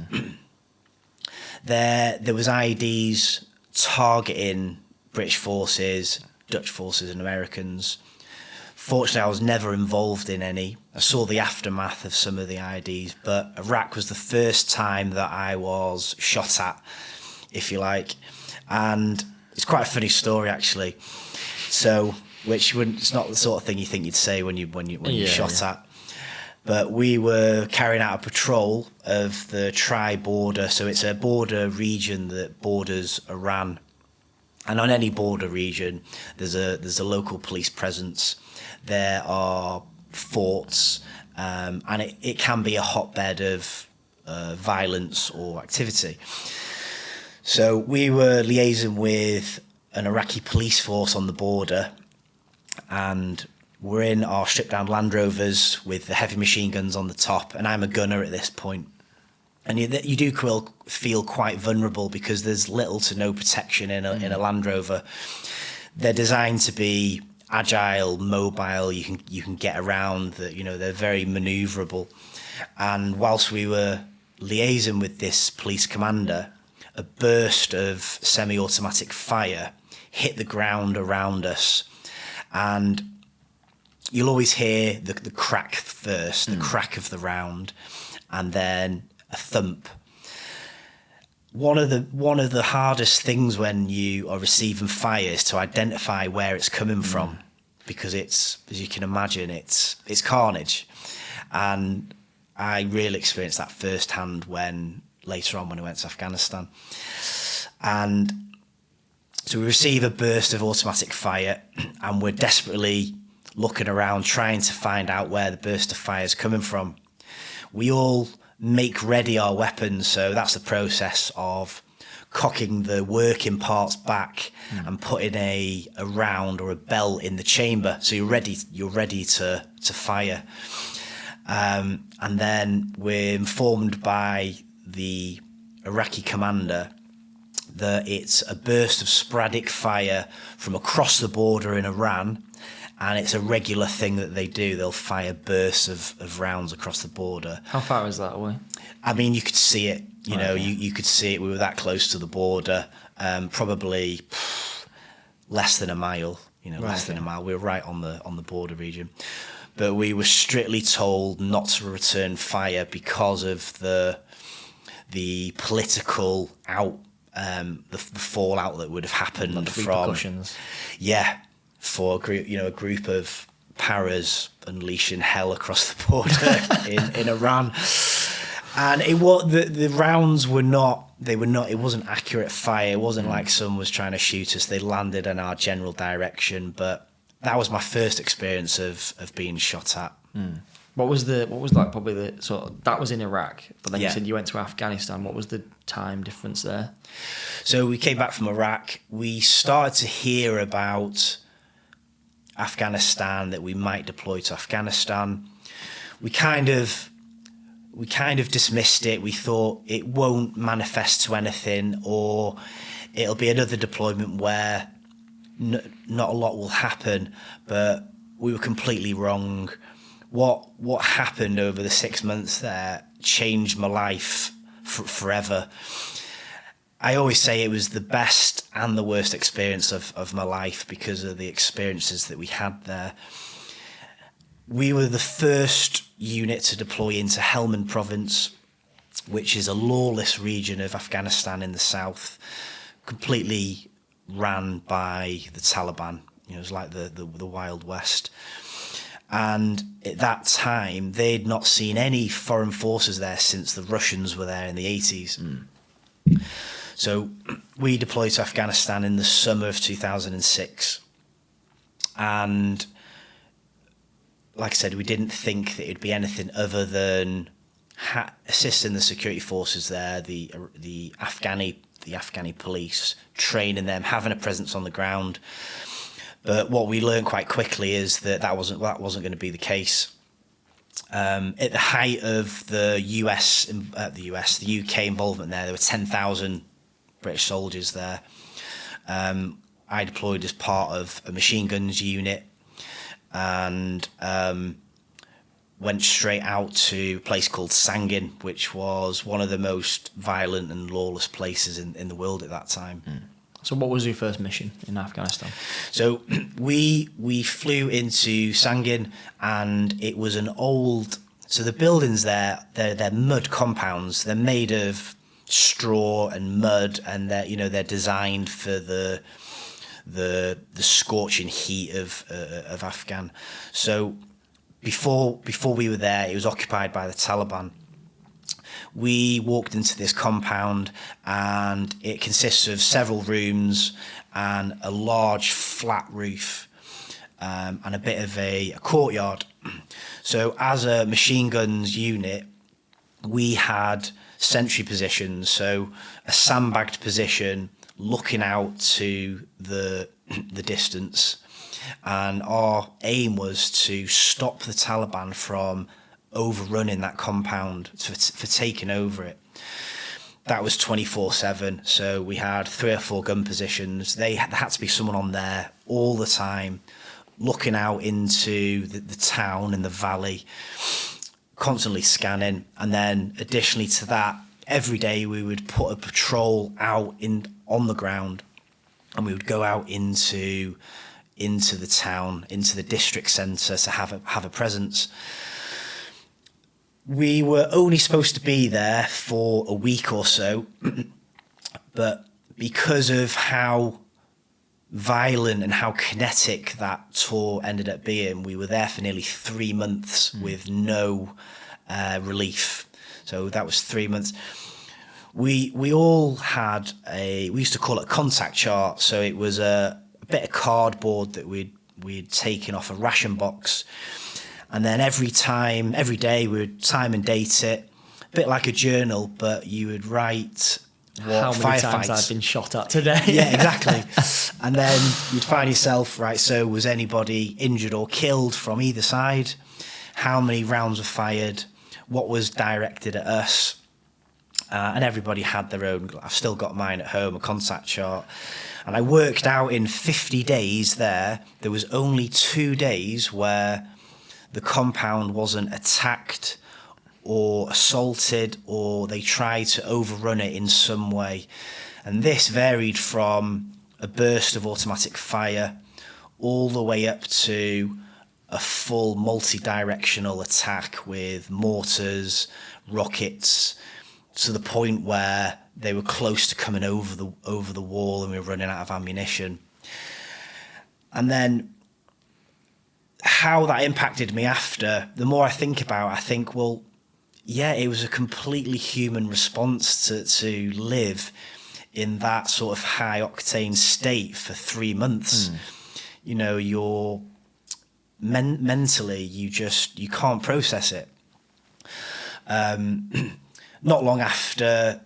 There was IEDs targeting British forces, Dutch forces and Americans. Fortunately, I was never involved in any. I saw the aftermath of some of the IEDs, but Iraq was the first time that I was shot at, if you like. And it's quite a funny story, actually. So, it's not the sort of thing you think you'd say when you're shot at. But we were carrying out a patrol of the tri-border. So it's a border region that borders Iran. And on any border region, there's a local police presence. There are forts, and it can be a hotbed of violence or activity. So we were liaising with an Iraqi police force on the border, and we're in our stripped-down Land Rovers with the heavy machine guns on the top, and I'm a gunner at this point. And you do feel quite vulnerable because there's little to no protection in a Land Rover. They're designed to be agile, mobile. You can get around. They're very manoeuvrable. And whilst we were liaising with this police commander, a burst of semi-automatic fire hit the ground around us, and you'll always hear the crack first, the crack of the round, and then a thump. One of the hardest things when you are receiving fire is to identify where it's coming from, because it's, as you can imagine, it's carnage. And I really experienced that firsthand later on when I went to Afghanistan. And so we receive a burst of automatic fire, and we're desperately looking around trying to find out where the burst of fire is coming from. We all make ready our weapons, so that's the process of cocking the working parts back and putting a round or a bell in the chamber, so you're ready to fire. And then we're informed by the Iraqi commander that it's a burst of sporadic fire from across the border in Iran, and it's a regular thing that they do. They'll fire bursts of rounds across the border. How far is that away? I mean, you could see it. You could see it. We were that close to the border, probably less than a mile. Less than a mile. We were right on the border region, but we were strictly told not to return fire because of the political the fallout that would have happened from for a group of paras unleashing hell across the border in Iran. And the rounds were not. They were not. It wasn't accurate fire. It wasn't like someone was trying to shoot us. They landed in our general direction. But that was my first experience of being shot at. What was like probably the sort of, that was in Iraq, but then you Yeah. said you went to Afghanistan. What was the time difference there? So we came back from Iraq. We started to hear about Afghanistan, that we might deploy to Afghanistan. We kind of dismissed it. We thought it won't manifest to anything, or it'll be another deployment where not a lot will happen. But we were completely wrong. What happened over the 6 months there changed my life forever. I always say it was the best and the worst experience of my life because of the experiences that we had there. We were the first unit to deploy into Helmand province, which is a lawless region of Afghanistan in the south, completely ran by the Taliban. It was like the Wild West. And at that time, they'd not seen any foreign forces there since the Russians were there in the 80s. So we deployed to Afghanistan in the summer of 2006. And like I said, we didn't think that it'd be anything other than assisting the security forces there, the Afghani police, training them, having a presence on the ground. But what we learned quite quickly is that wasn't going to be the case. At the height of the UK involvement there were 10,000 British soldiers there. I deployed as part of a machine guns unit and went straight out to a place called Sangin, which was one of the most violent and lawless places in the world at that time. So what was your first mission in Afghanistan? So we flew into Sangin, and it was an old. So the buildings there, they're mud compounds. They're made of straw and mud, and they're designed for the scorching heat of Afghan. So before we were there, it was occupied by the Taliban. We walked into this compound, and it consists of several rooms and a large flat roof and a bit of a courtyard. So as a machine guns unit, we had sentry positions, so a sandbagged position looking out to the distance, and our aim was to stop the Taliban from overrunning that compound, for taking over it. That was 24/7, so we had 3 or 4 gun positions. There had to be someone on there all the time, looking out into the town and the valley, constantly scanning. And then additionally to that, every day we would put a patrol out on the ground, and we would go out into the town, into the district centre to have a presence. We were only supposed to be there for a week or so, but because of how violent and how kinetic that tour ended up being, we were there for nearly 3 months with no relief. So that was 3 months. We all had we used to call it a contact chart. So it was a bit of cardboard that we'd taken off a ration box. And then every day we would time and date it, a bit like a journal, but you would write how many times I've been shot at today. Yeah, exactly. And then you'd find yourself, right, so was anybody injured or killed from either side? How many rounds were fired? What was directed at us? and everybody had their own. I've still got mine at home, a contact chart. And I worked out in 50 days there was only 2 days where the compound wasn't attacked or assaulted, or they tried to overrun it in some way. And this varied from a burst of automatic fire all the way up to a full multi-directional attack with mortars, rockets, to the point where they were close to coming over the wall and we were running out of ammunition. And then how that impacted me after, the more I think about it, I think, well, yeah, it was a completely human response to live in that sort of high octane state for 3 months. You know, you're mentally, you can't process it. Not long after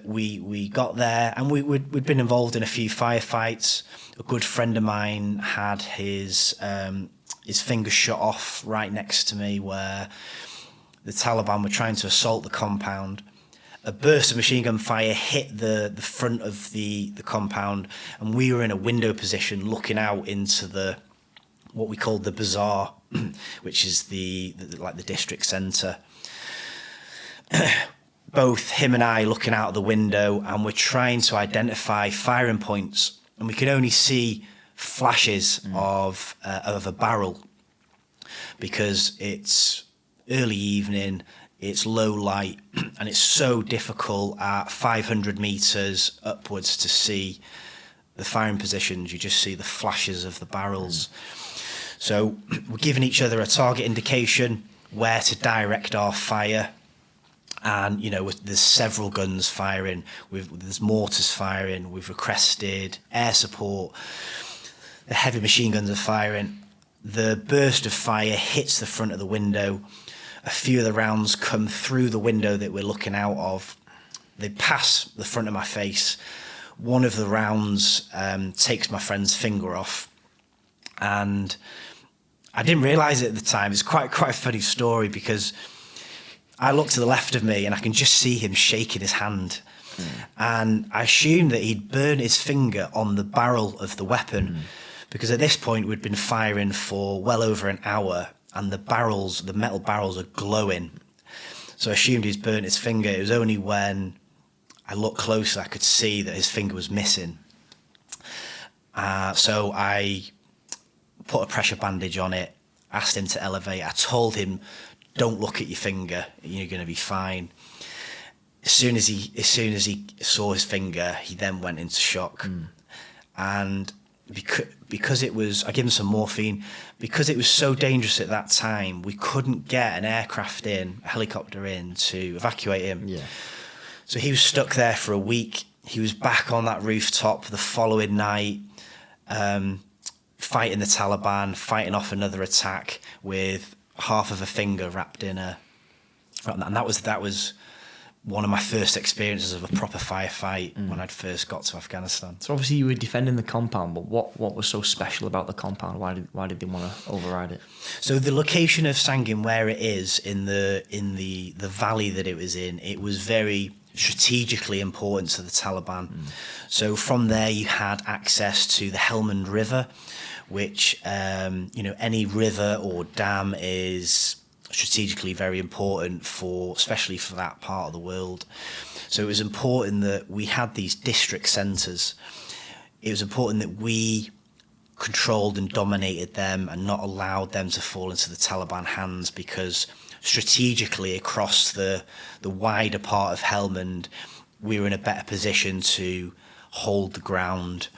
we got there, and we'd been involved in a few firefights. A good friend of mine had his finger shot off right next to me, where the Taliban were trying to assault the compound. A burst of machine gun fire hit the front of the compound, and we were in a window position looking out into what we called the bazaar, which is the district centre. Both him and I looking out the window, and we're trying to identify firing points, and we can only see flashes of a barrel because it's early evening, it's low light, and it's so difficult at 500 metres upwards to see the firing positions. You just see the flashes of the barrels. So we're giving each other a target indication where to direct our fire. And, you know, there's several guns firing, there's mortars firing, we've requested air support, the heavy machine guns are firing. The burst of fire hits the front of the window. A few of the rounds come through the window that we're looking out of. They pass the front of my face. One of the rounds takes my friend's finger off. And I didn't realise it at the time. It's quite a funny story, because I look to the left of me and I can just see him shaking his hand. And I assumed that he'd burned his finger on the barrel of the weapon, because at this point we'd been firing for well over an hour, and the metal barrels are glowing. So I assumed he's burnt his finger. It was only when I looked closer I could see that his finger was missing. So I put a pressure bandage on it, asked him to elevate. I told him, don't look at your finger, you're going to be fine. As soon as he saw his finger, he then went into shock. And because it was, I gave him some morphine, because it was so dangerous at that time, we couldn't get an aircraft a helicopter in to evacuate him. Yeah. So he was stuck there for a week. He was back on that rooftop the following night, fighting the Taliban, fighting off another attack with half of a finger wrapped in and that was one of my first experiences of a proper firefight when I'd first got to Afghanistan. So obviously you were defending the compound, but what was so special about the compound? Why did they want to override it? So the location of Sangin, where it is in the valley that it was in, it was very strategically important to the Taliban. So from there you had access to the Helmand River, which any river or dam is strategically very important especially for that part of the world. So it was important that we had these district centres. It was important that we controlled and dominated them and not allowed them to fall into the Taliban hands, because strategically across the wider part of Helmand, we were in a better position to hold the ground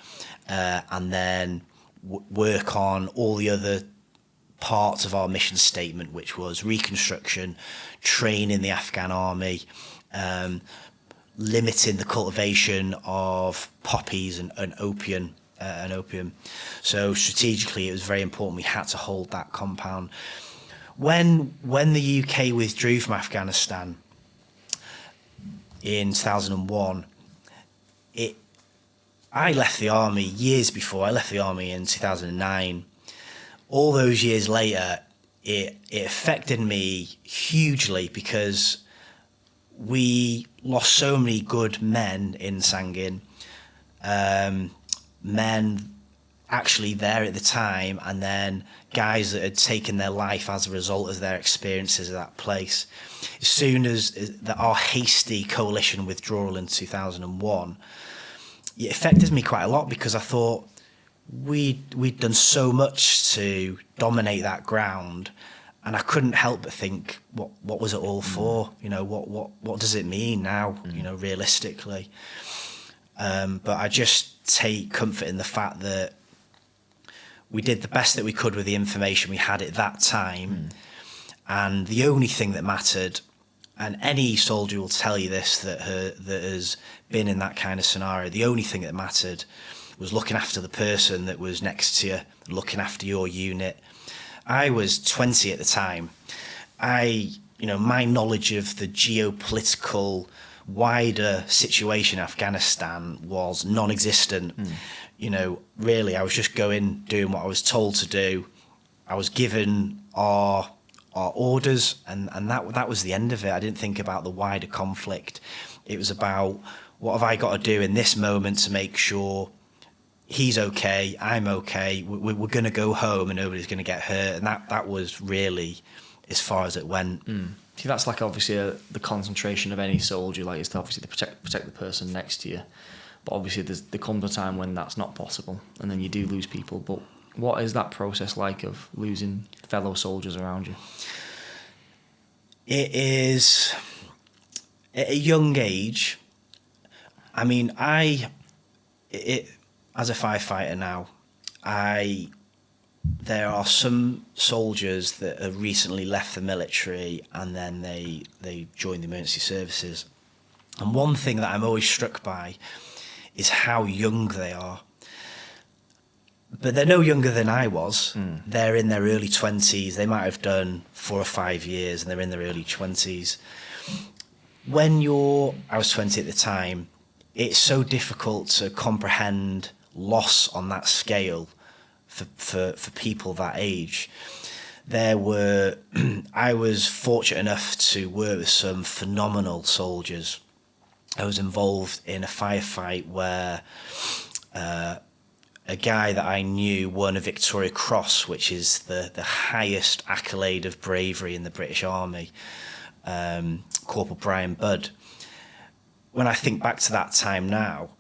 and then work on all the other parts of our mission statement, which was reconstruction, training the Afghan army, limiting the cultivation of poppies and opium. So strategically, it was very important. We had to hold that compound. When the UK withdrew from Afghanistan in 2001, I left the army years before. I left the army in 2009. All those years later, it affected me hugely, because we lost so many good men in Sangin, men actually there at the time, and then guys that had taken their life as a result of their experiences of that place. As soon as our hasty coalition withdrawal in 2001, it affected me quite a lot, because I thought we'd done so much to dominate that ground, and I couldn't help but think, what was it all for? You know, what does it mean now? You know, realistically. But I just take comfort in the fact that we did the best that we could with the information we had at that time. And the only thing that mattered, and any soldier will tell you this that has been in that kind of scenario, the only thing that mattered was looking after the person that was next to you, looking after your unit. I was 20 at the time. My knowledge of the geopolitical wider situation in Afghanistan was non-existent. You know, really, I was just doing what I was told to do. I was given our orders, and that was the end of it. I didn't think about the wider conflict. It was about, what have I got to do in this moment to make sure he's okay, I'm okay, we're going to go home and nobody's going to get hurt. And that was really as far as it went. See, that's like obviously the concentration of any soldier, like, is to obviously to protect the person next to you. But obviously there comes a time when that's not possible, and then you do lose people. But what is that process like of losing fellow soldiers around you? It is, at a young age, I mean, as a firefighter now, there are some soldiers that have recently left the military and then they join the emergency services. And one thing that I'm always struck by is how young they are. But they're no younger than I was. They're in their early 20s. They might have done 4 or 5 years, and they're in their early 20s. I was 20 at the time, it's so difficult to comprehend loss on that scale for people that age. I was fortunate enough to work with some phenomenal soldiers. I was involved in a firefight where a guy that I knew won a Victoria Cross, which is the highest accolade of bravery in the British Army, Corporal Brian Budd. When I think back to that time now,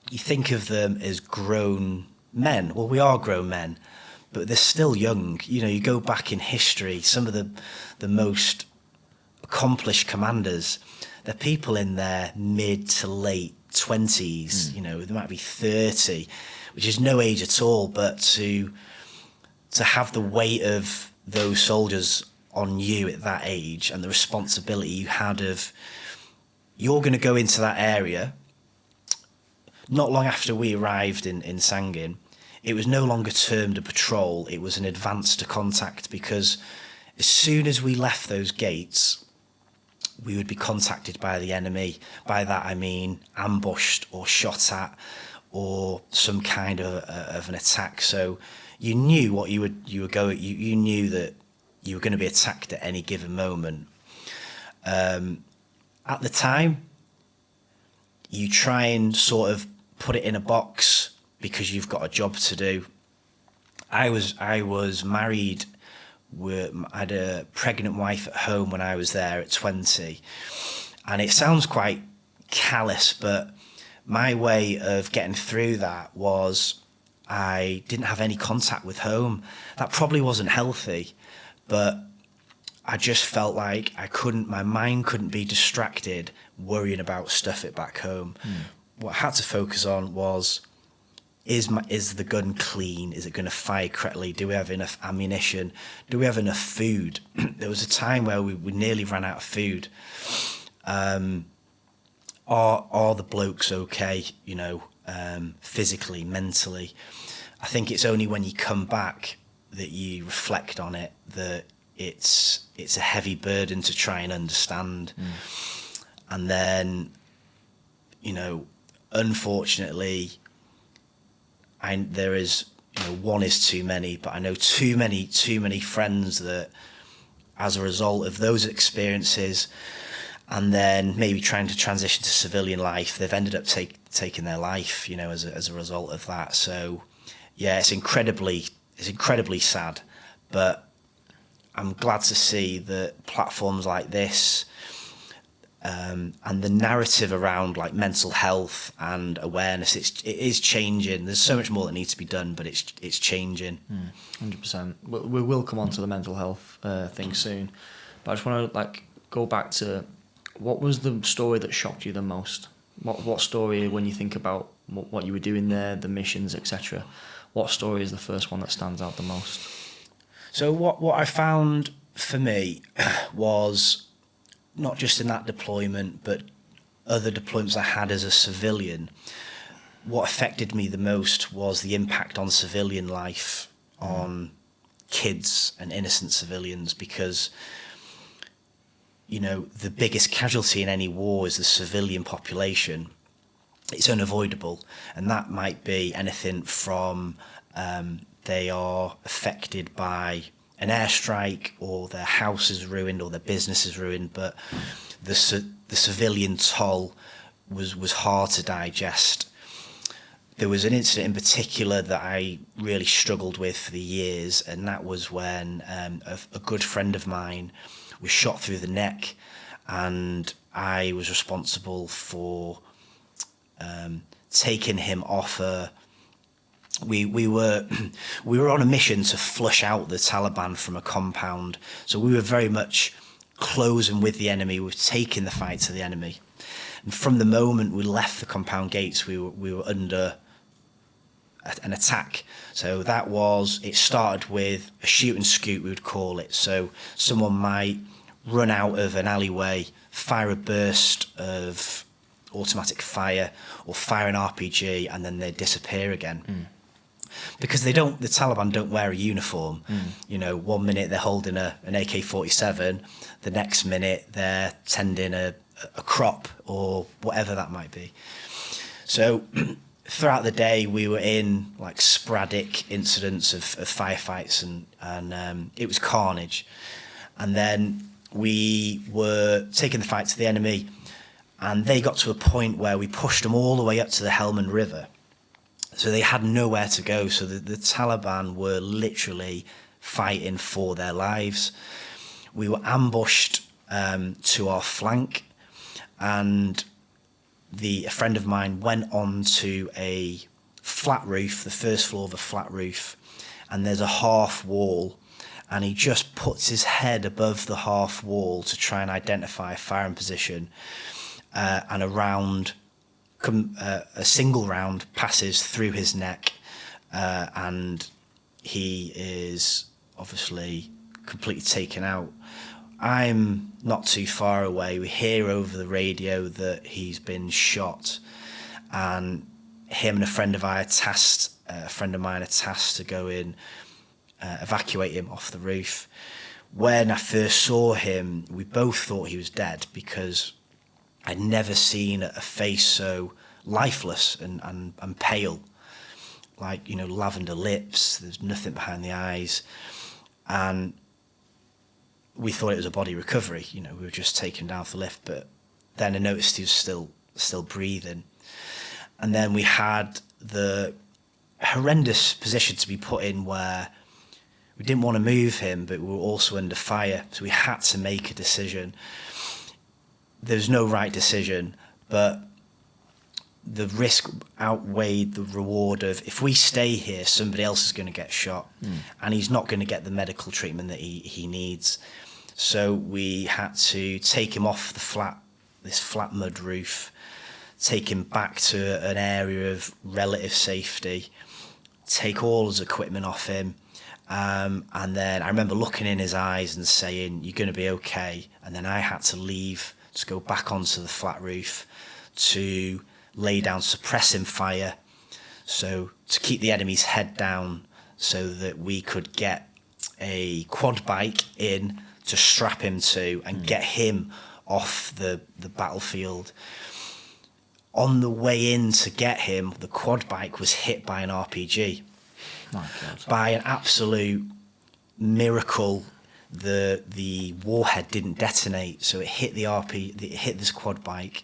you think of them as grown men. Well, we are grown men, but they're still young. You know, you go back in history, some of the most accomplished commanders, they're people in their mid to late 20s, you know, they might be 30, which is no age at all, but to have the weight of those soldiers on you at that age, and the responsibility you had of, you're going to go into that area. Not long after we arrived in Sangin, it was no longer termed a patrol, it was an advance to contact, because as soon as we left those gates, we would be contacted by the enemy. By that I mean ambushed or shot at, or some kind of an attack. So you knew what you were going. You knew that you were going to be attacked at any given moment. At the time, you try and sort of put it in a box because you've got a job to do. I was married. I had a pregnant wife at home when I was there at 20, and it sounds quite callous, but my way of getting through that was I didn't have any contact with home. That probably wasn't healthy, but I just felt like my mind couldn't be distracted worrying about stuff at back home. What I had to focus on was, is the gun clean? Is it going to fire correctly? Do we have enough ammunition? Do we have enough food? There was a time where we nearly ran out of food. Are the blokes okay, you know, physically, mentally? I think it's only when you come back that you reflect on it that it's a heavy burden to try and understand. And then, you know, unfortunately, there is, you know, one is too many, but I know too many friends that, as a result of those experiences and then maybe trying to transition to civilian life, they've ended up taking their life, you know, as a result of that. So, yeah, it's incredibly sad, but I'm glad to see that platforms like this and the narrative around like mental health and awareness, it is changing. There's so much more that needs to be done, but it's changing. 100%. We will come on to the mental health thing soon, but I just want to like go back to, what was the story that shocked you the most? What story, when you think about what you were doing there, the missions, etc., what story is the first one that stands out the most? So what I found for me was, not just in that deployment, but other deployments I had as a civilian, what affected me the most was the impact on civilian life, on kids and innocent civilians, because, you know, the biggest casualty in any war is the civilian population. It's unavoidable, and that might be anything from they are affected by an airstrike, or their house is ruined, or their business is ruined, but the civilian toll was hard to digest. There was an incident in particular that I really struggled with for the years, and that was when a good friend of mine was shot through the neck, and I was responsible for taking him off a... We were on a mission to flush out the Taliban from a compound, so we were very much closing with the enemy. We were taking the fight to the enemy, and from the moment we left the compound gates, we were under an attack. So it started with a shoot and scoot, we would call it. So someone might run out of an alleyway, fire a burst of automatic fire, or fire an RPG, and then they disappear again. Because the Taliban don't wear a uniform. You know, 1 minute they're holding an AK-47, the next minute they're tending a crop, or whatever that might be. So throughout the day we were in like sporadic incidents of firefights, and it was carnage. And then we were taking the fight to the enemy, and they got to a point where we pushed them all the way up to the Helmand River. So they had nowhere to go. So the Taliban were literally fighting for their lives. We were ambushed to our flank, and a friend of mine went on to a flat roof, the first floor of a flat roof, and there's a half wall, and he just puts his head above the half wall to try and identify a firing position, and a single round passes through his neck, and he is obviously completely taken out. I'm not too far away. We hear over the radio that he's been shot, and him and a friend of mine are tasked to go in, evacuate him off the roof. When I first saw him, we both thought he was dead, because I'd never seen a face so lifeless and pale, like, you know, lavender lips, there's nothing behind the eyes, and we thought it was a body recovery. You know, we were just taken down off the lift, but then I noticed he was still breathing. And then we had the horrendous position to be put in where we didn't want to move him, but we were also under fire, so we had to make a decision. There's no right decision, but the risk outweighed the reward of, if we stay here, somebody else is going to get shot, and he's not going to get the medical treatment that he needs. So we had to take him off this flat mud roof, take him back to an area of relative safety, take all his equipment off him, and then I remember looking in his eyes and saying, "You're going to be okay." And then I had to leave to go back onto the flat roof to lay down suppressing fire, so to keep the enemy's head down, so that we could get a quad bike in to strap him to and get him off the battlefield. On the way in to get him, the quad bike was hit by an RPG. My God. By an absolute miracle, the warhead didn't detonate, so it hit it hit this quad bike.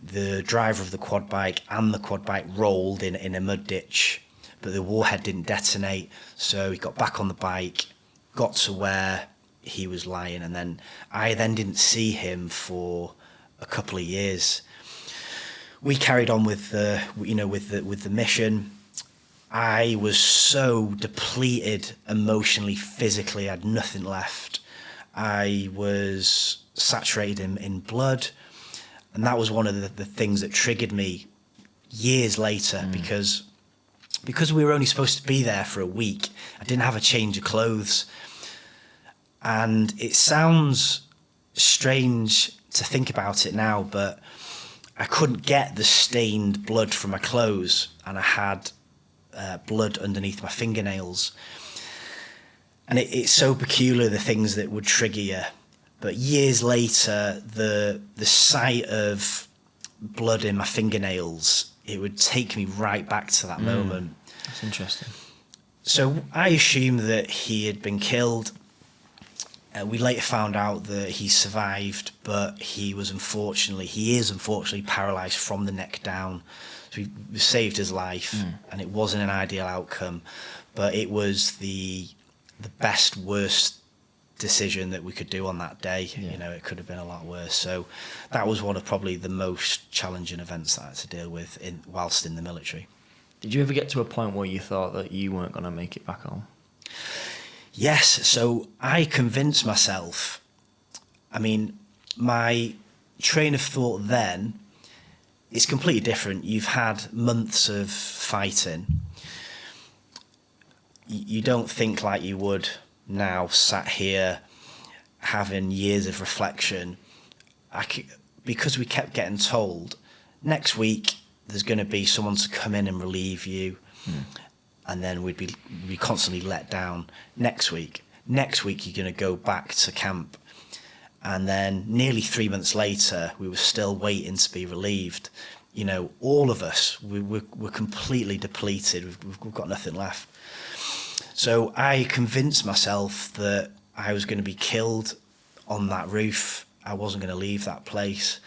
The driver of the quad bike and the quad bike rolled in a mud ditch, but the warhead didn't detonate, so he got back on the bike, got to where he was lying, and then I didn't see him for a couple of years. We carried on with the mission. I was so depleted emotionally, physically, I had nothing left. I was saturated in blood, and that was one of the things that triggered me years later, because we were only supposed to be there for a week. I didn't have a change of clothes, and it sounds strange to think about it now, but I couldn't get the stained blood from my clothes, and I had blood underneath my fingernails. And it's so peculiar, the things that would trigger you. But years later, the sight of blood in my fingernails, it would take me right back to that moment. That's interesting. So I assumed that he had been killed. We later found out that he survived, but he is unfortunately paralysed from the neck down. So we saved his life, and it wasn't an ideal outcome, but it was the worst decision that we could do on that day. Yeah. It could have been a lot worse. So that was one of probably the most challenging events that I had to deal with whilst in the military. Did you ever get to a point where you thought that you weren't going to make it back home? Yes, so I convinced myself. I mean, my train of thought then is completely different. You've had months of fighting. You don't think like you would now, sat here having years of reflection. Because we kept getting told, next week there's going to be someone to come in and relieve you. And then we'd be constantly let down. Next week you're going to go back to camp. And then nearly 3 months later, we were still waiting to be relieved. All of us, we're completely depleted. We've got nothing left. So I convinced myself that I was going to be killed on that roof. I wasn't going to leave that place.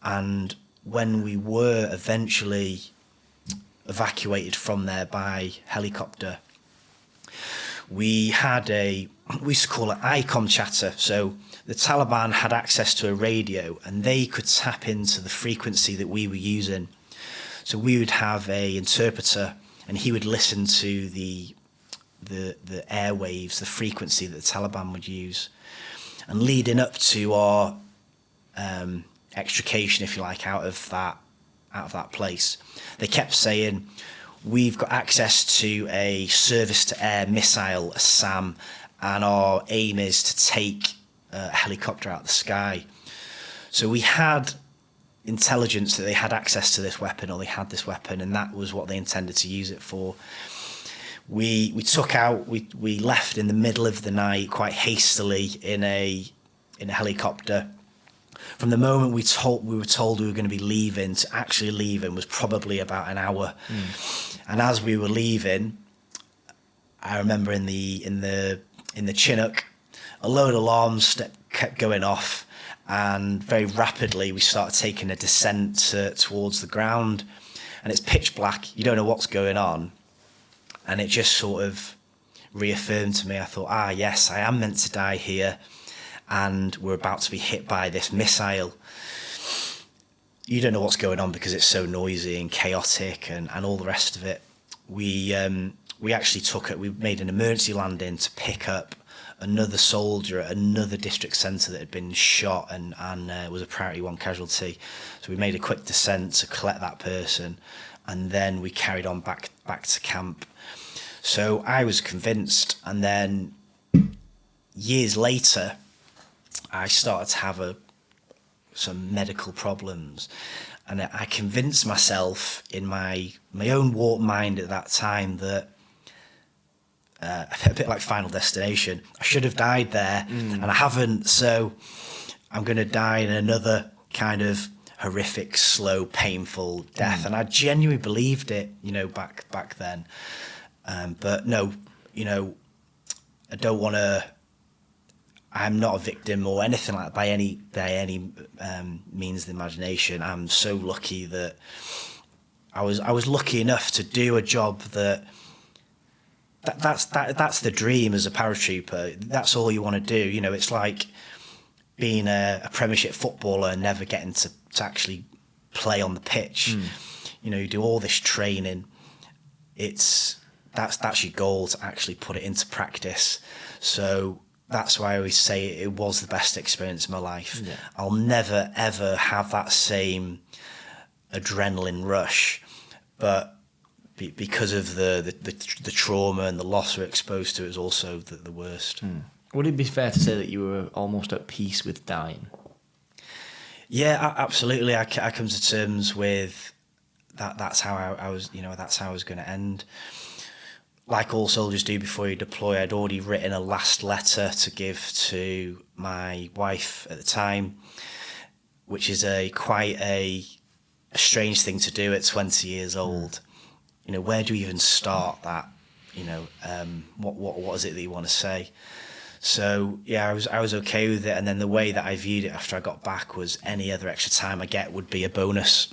And when we were eventually evacuated from there by helicopter, we used to call it ICOM chatter. So the Taliban had access to a radio, and they could tap into the frequency that we were using. So we would have a interpreter, and he would listen to the airwaves, the frequency that the Taliban would use. And leading up to our extrication, if you like, out of that place, they kept saying, we've got access to a surface-to-air missile, a SAM, and our aim is to take a helicopter out of the sky. So we had intelligence that they had access to this weapon, or they had this weapon, and that was what they intended to use it for. We left in the middle of the night quite hastily in a helicopter. From the moment we were told we were going to be leaving to actually leaving was probably about an hour. And as we were leaving, I remember in the Chinook, a load of alarms kept going off, and very rapidly we started taking a descent towards the ground, and it's pitch black. You don't know what's going on, and it just sort of reaffirmed to me. I thought, yes, I am meant to die here, and we're about to be hit by this missile. You don't know what's going on because it's so noisy and chaotic and all the rest of it. We actually we made an emergency landing to pick up another soldier at another district centre that had been shot and was a priority 1 casualty. So we made a quick descent to collect that person, and then we carried on back to camp. So I was convinced, and then years later, I started to have some medical problems, and I convinced myself in my own warped mind at that time that a bit like Final Destination, I should have died there, and I haven't, so I'm going to die in another kind of horrific, slow, painful death. And I genuinely believed it, back then. But no, I don't want to I'm not a victim or anything like that by any means of the imagination. I'm so lucky that I was lucky enough to do a job that's the dream as a paratrooper. That's all you want to do. You know, it's like being a Premiership footballer and never getting to actually play on the pitch. You know, you do all this training. That's your goal, to actually put it into practice. So that's why I always say it was the best experience of my life. Yeah. I'll never ever have that same adrenaline rush, but because of the trauma and the loss we're exposed to, is also the worst. Would it be fair to say that you were almost at peace with dying? Yeah, absolutely. I come to terms with that. That's how I was. You know, that's how I was going to end. Like all soldiers do before you deploy, I'd already written a last letter to give to my wife at the time, which is quite a strange thing to do at 20 years old. You know, where do you even start that? You know, what is it that you want to say? So yeah, I was okay with it, and then the way that I viewed it after I got back was any other extra time I get would be a bonus.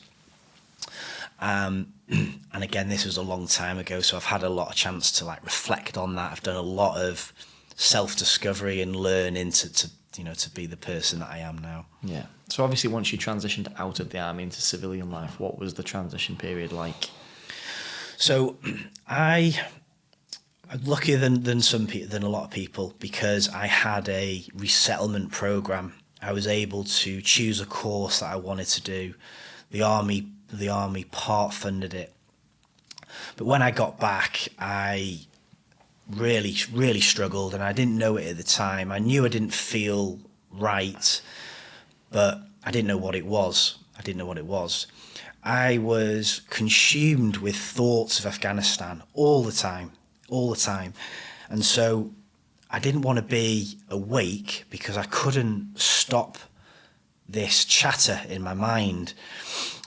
And again, this was a long time ago, so I've had a lot of chance to like reflect on that. I've done a lot of self-discovery and learning to be the person that I am now. Yeah. So obviously, once you transitioned out of the army into civilian life, what was the transition period like? So I'm luckier than a lot of people, because I had a resettlement program. I was able to choose a course that I wanted to do. The army part funded it. But when I got back, I really struggled, and I didn't know it at the time. I knew I didn't feel right, but I didn't know what it was. I was consumed with thoughts of Afghanistan all the time. And so I didn't want to be awake, because I couldn't stop this chatter in my mind.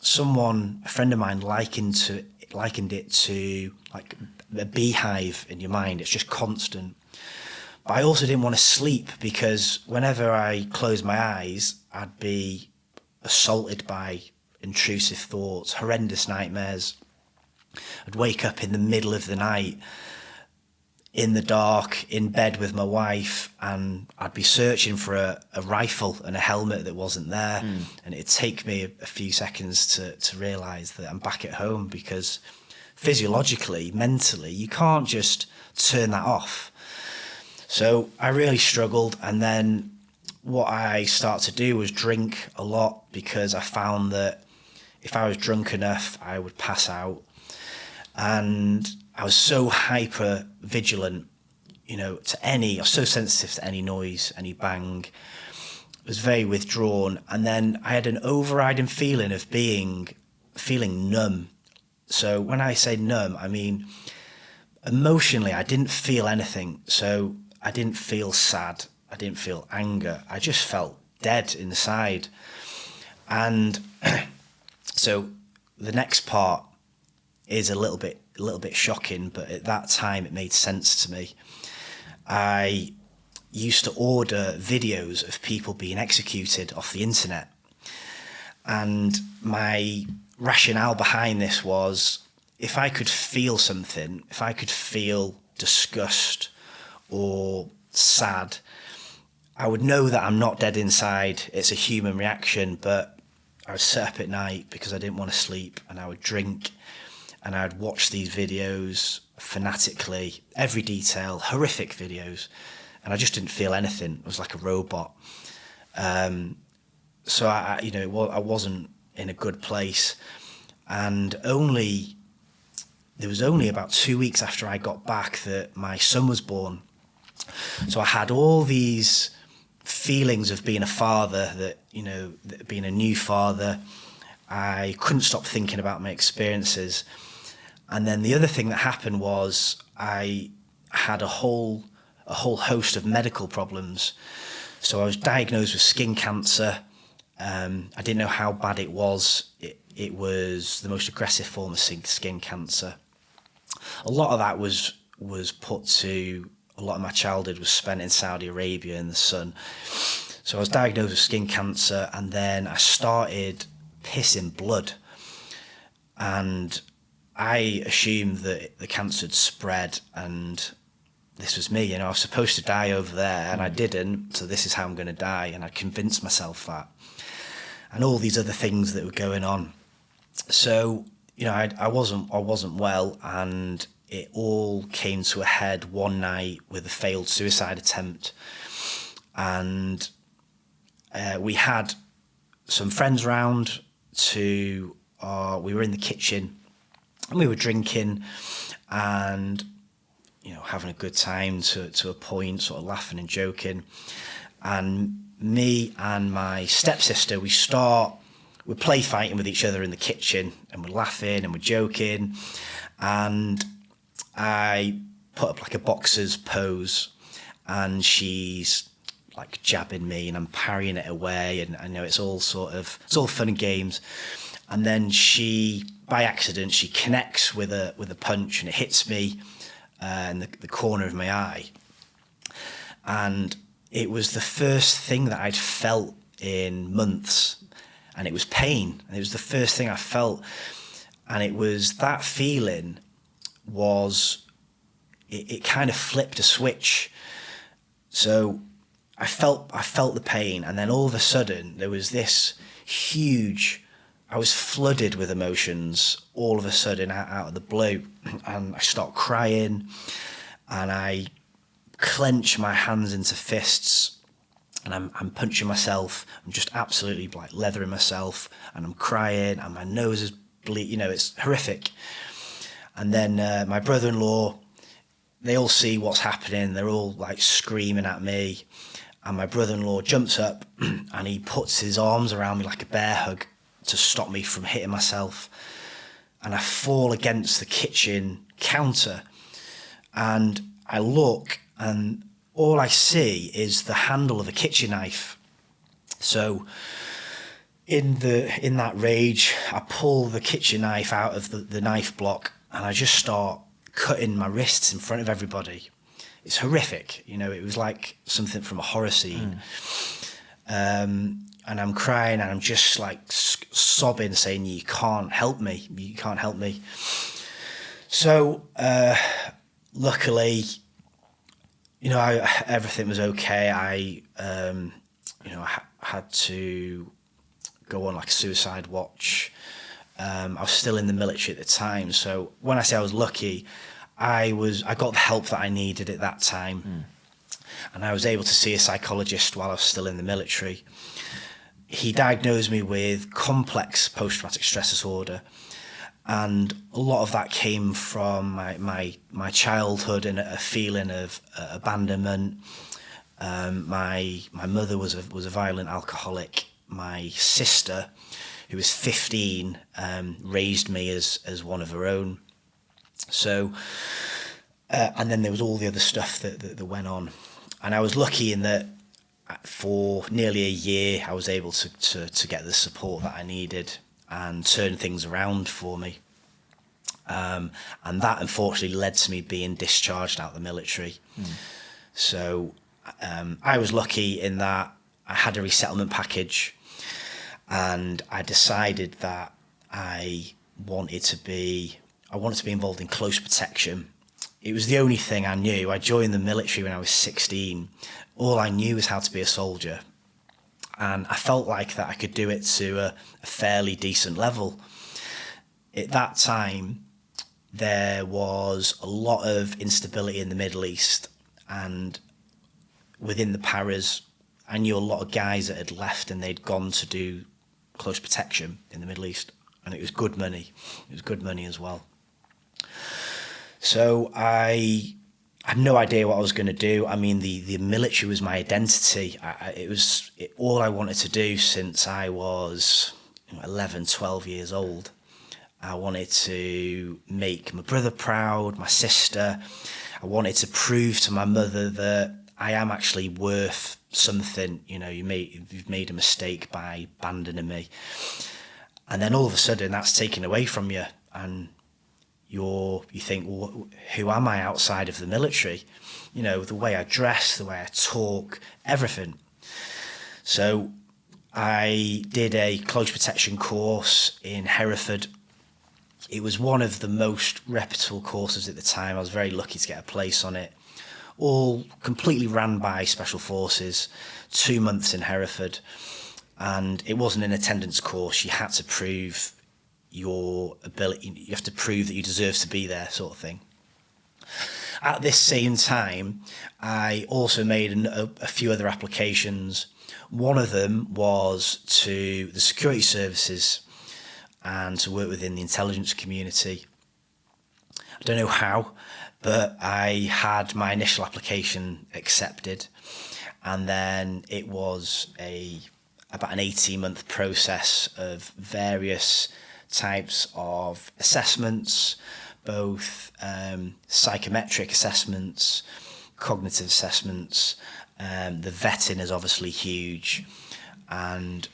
A friend of mine, likened it to like a beehive in your mind. It's just constant. But I also didn't want to sleep, because whenever I closed my eyes, I'd be assaulted by intrusive thoughts, horrendous nightmares. I'd wake up in the middle of the night, in the dark, in bed with my wife, and I'd be searching for a rifle and a helmet that wasn't there. And it'd take me a few seconds to realise that I'm back at home, because physiologically, mentally, you can't just turn that off. So I really struggled, and then what I started to do was drink a lot, because I found that if I was drunk enough, I would pass out. And I was so hyper vigilant, you know, I was so sensitive to any noise, any bang. I was very withdrawn. And then I had an overriding feeling of feeling numb. So when I say numb, I mean, emotionally, I didn't feel anything. So I didn't feel sad. I didn't feel anger. I just felt dead inside. And so the next part is a little bit shocking, but at that time it made sense to me. I used to order videos of people being executed off the internet, and my rationale behind this was, if I could feel something, if I could feel disgust or sad, I would know that I'm not dead inside. It's a human reaction. But I would sit up at night because I didn't want to sleep, and I would drink, and I'd watch these videos fanatically, every detail, horrific videos, and I just didn't feel anything. I was like a robot. So I wasn't in a good place, and there was only about 2 weeks after I got back that my son was born. So I had all these feelings of being a father, that being a new father. I couldn't stop thinking about my experiences. And then the other thing that happened was I had a whole host of medical problems. So I was diagnosed with skin cancer. I didn't know how bad it was. It was the most aggressive form of skin cancer. A lot of that was put to a lot of my childhood was spent in Saudi Arabia in the sun. So I was diagnosed with skin cancer, and then I started pissing blood. And I assumed that the cancer had spread and this was me. I was supposed to die over there and I didn't, so this is how I'm going to die. And I convinced myself that. And all these other things that were going on. So, I wasn't well, and it all came to a head one night with a failed suicide attempt. And we had some friends round we were in the kitchen and we were drinking and, having a good time to a point, sort of laughing and joking. And me and my stepsister, we're play fighting with each other in the kitchen, and we're laughing and we're joking. And I put up like a boxer's pose, and she's like jabbing me and I'm parrying it away, and I know it's all fun and games. And then by accident, she connects with a punch, and it hits me in the corner of my eye. And it was the first thing that I'd felt in months, and it was pain. And it was the first thing I felt, and it was that feeling it kind of flipped a switch. So I felt the pain, and then all of a sudden there was this huge, I was flooded with emotions all of a sudden out of the blue, and I start crying, and I clench my hands into fists, and I'm punching myself. I'm just absolutely like leathering myself, and I'm crying, and my nose is bleeding. It's horrific. And then my brother-in-law, they all see what's happening. They're all like screaming at me, and my brother-in-law jumps up and he puts his arms around me like a bear hug to stop me from hitting myself. And I fall against the kitchen counter, and I look, and all I see is the handle of a kitchen knife. So in that rage, I pull the kitchen knife out of the knife block, and I just start cutting my wrists in front of everybody. It's horrific. It was like something from a horror scene. And I'm crying, and I'm just like sobbing, saying, you can't help me. You can't help me. So luckily, everything was okay. I had to go on like a suicide watch. I was still in the military at the time. So when I say I was lucky, I got the help that I needed at that time. And I was able to see a psychologist while I was still in the military. He diagnosed me with complex post-traumatic stress disorder. And a lot of that came from my childhood and a feeling of abandonment. My mother was a violent alcoholic. My sister, who was 15, raised me as one of her own. So, and then there was all the other stuff that went on. And I was lucky in that for nearly a year, I was able to get the support that I needed and turn things around for me. And that unfortunately led to me being discharged out of the military. So I was lucky in that I had a resettlement package, and I decided that I wanted to be involved in close protection. It was the only thing I knew. I joined the military when I was 16. All I knew was how to be a soldier. And I felt like that I could do it to a fairly decent level. At that time, there was a lot of instability in the Middle East, and within the paras, I knew a lot of guys that had left and they'd gone to do close protection in the Middle East, and it was good money. It was good money as well. So I had no idea what I was going to do. I mean, the military was my identity. It was all I wanted to do since I was 11, 12 years old. I wanted to make my brother proud, my sister. I wanted to prove to my mother that I am actually worth something. You've made a mistake by abandoning me. And then all of a sudden that's taken away from you, and you think, well, who am I outside of the military? You know, the way I dress, the way I talk, everything. So I did a close protection course in Hereford. It was one of the most reputable courses at the time. I was very lucky to get a place on it. All completely ran by Special Forces, 2 months in Hereford. And it wasn't an attendance course. You had to prove your ability. You have to prove that you deserve to be there, sort of thing. At this same time, I also made a few other applications. One of them was to the security services and to work within the intelligence community. I don't know how, but I had my initial application accepted, and then it was about an 18-month process of various types of assessments, both psychometric assessments, cognitive assessments. The vetting is obviously huge, and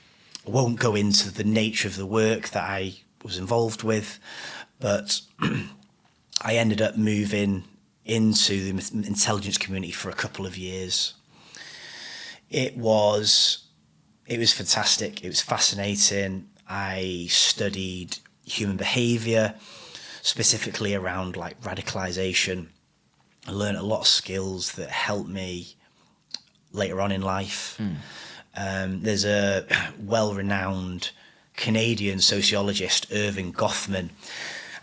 I won't go into the nature of the work that I was involved with, but I ended up moving into the intelligence community for a couple of years. It was fantastic. It was fascinating. I studied human behaviour, specifically around like radicalisation. I learned a lot of skills that helped me later on in life. There's a well-renowned Canadian sociologist, Irving Goffman,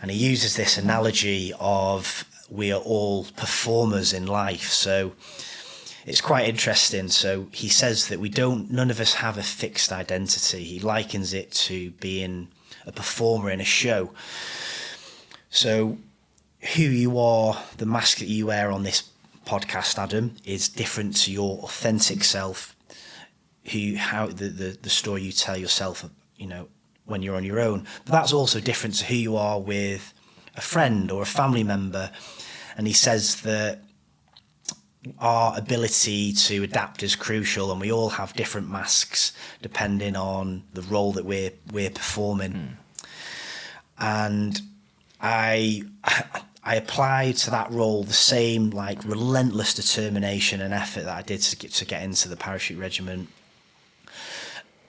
and he uses this analogy of we are all performers in life. So it's quite interesting. So he says that none of us have a fixed identity. He likens it to being a performer in a show. So who you are, the mask that you wear on this podcast, Adam, is different to your authentic self, the story you tell yourself, you know, when you're on your own. But that's also different to who you are with a friend or a family member. And he says that our ability to adapt is crucial, and we all have different masks depending on the role that we're performing. And I applied to that role the same like relentless determination and effort that I did to get into the parachute regiment.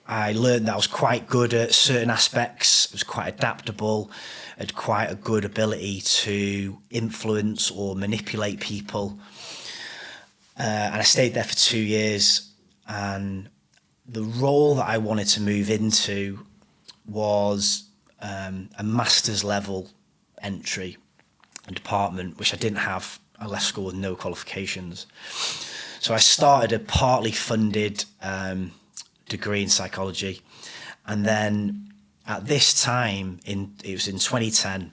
I learned that I was quite good at certain aspects. I was quite adaptable, had quite a good ability to influence or manipulate people. And I stayed there for 2 years. And the role that I wanted to move into was a master's level entry and department, which I didn't have. I left school with no qualifications. So I started a partly funded degree in psychology. And then at this time, it was in 2010,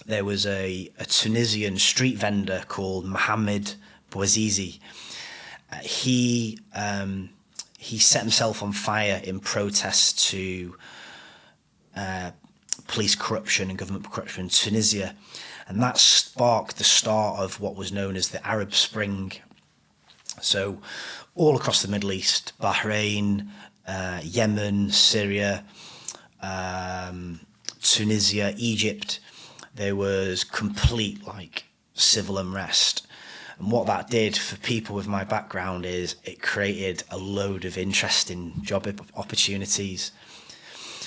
there was a Tunisian street vendor called Mohamed Bouazizi. He set himself on fire in protest to police corruption and government corruption in Tunisia. And that sparked the start of what was known as the Arab Spring. So all across the Middle East, Bahrain, Yemen, Syria, Tunisia, Egypt, there was complete like civil unrest. And what that did for people with my background is it created a load of interesting job opportunities.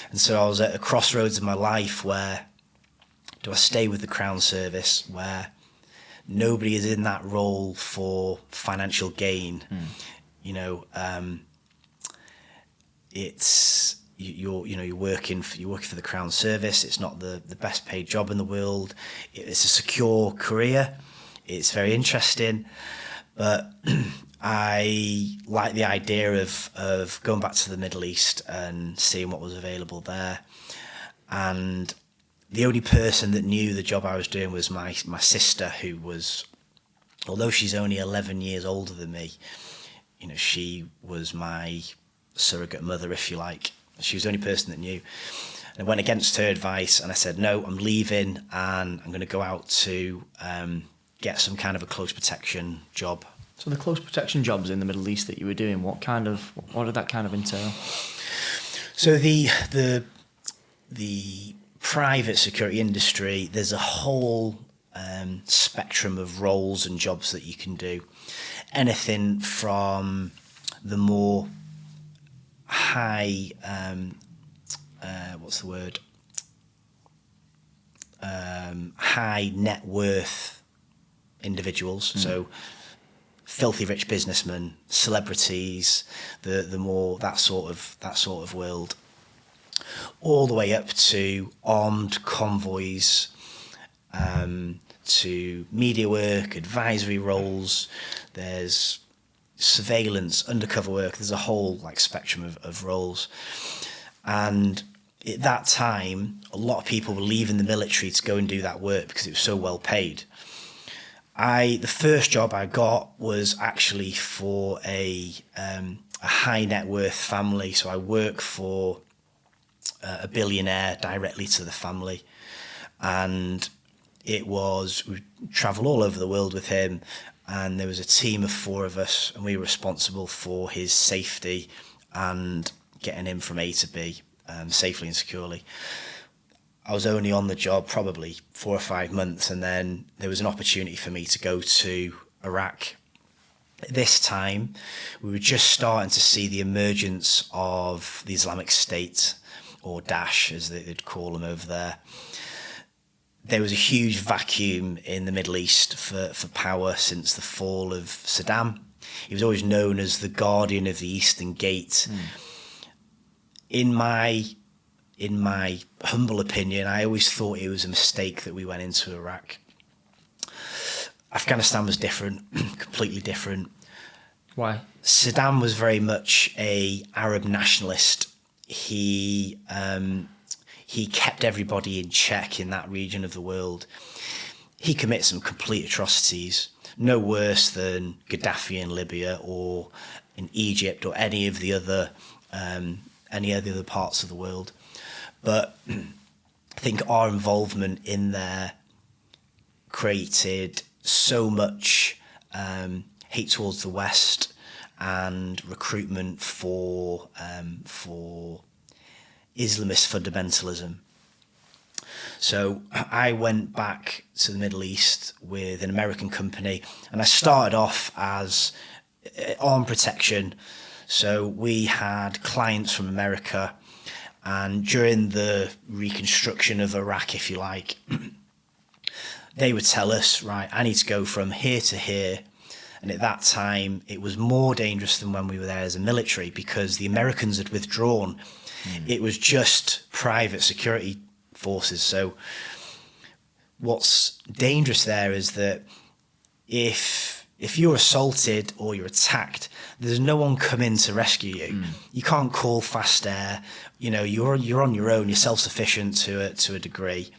And so I was at a crossroads of my life where do I stay with the Crown Service, where nobody is in that role for financial gain. You know, it's you're working for the Crown Service. It's not the best paid job in the world. It's a secure career. It's very interesting, but I like the idea of going back to the Middle East and seeing what was available there. And the only person that knew the job I was doing was my sister, who was, although she's only 11 years older than me, you know, she was my surrogate mother, if you like. She was the only person that knew. And I went against her advice and I said, no, I'm leaving and I'm going to go out to get some kind of a close protection job. So the close protection jobs in the Middle East that you were doing, what did that kind of entail? So the private security industry, there's a whole spectrum of roles and jobs that you can do. Anything from the more high, high net worth individuals, so filthy rich businessmen, celebrities, the more that sort of world, all the way up to armed convoys, to media work, advisory roles. There's surveillance, undercover work. There's a whole spectrum of roles. And at that time, a lot of people were leaving the military to go and do that work because it was so well paid. The first job I got was actually for a high net worth family. So I work for a billionaire directly to the family, and we travel all over the world with him, and there was a team of 4 of us, and we were responsible for his safety and getting him from A to B safely and securely. I was only on the job probably 4 or 5 months, and then there was an opportunity for me to go to Iraq. At this time, we were just starting to see the emergence of the Islamic State, or Daesh as they'd call them over there. There was a huge vacuum in the Middle East for power since the fall of Saddam. He was always known as the guardian of the Eastern Gate. In my humble opinion, I always thought it was a mistake that we went into Iraq. Afghanistan was different, completely different. Why? Saddam was very much a Arab nationalist. He kept everybody in check in that region of the world. He committed some complete atrocities, no worse than Gaddafi in Libya or in Egypt or any of the other parts of the world. But I think our involvement in there created so much hate towards the West and recruitment for Islamist fundamentalism. So I went back to the Middle East with an American company, and I started off as arm protection. So we had clients from America, and during the reconstruction of Iraq, if you like, they would tell us, right, I need to go from here to here. And at that time, it was more dangerous than when we were there as a military because the Americans had withdrawn. It was just private security forces. So what's dangerous there is that if you're assaulted or you're attacked, there's no one coming to rescue you. You can't call fast air. You're on your own. You're self-sufficient to a degree.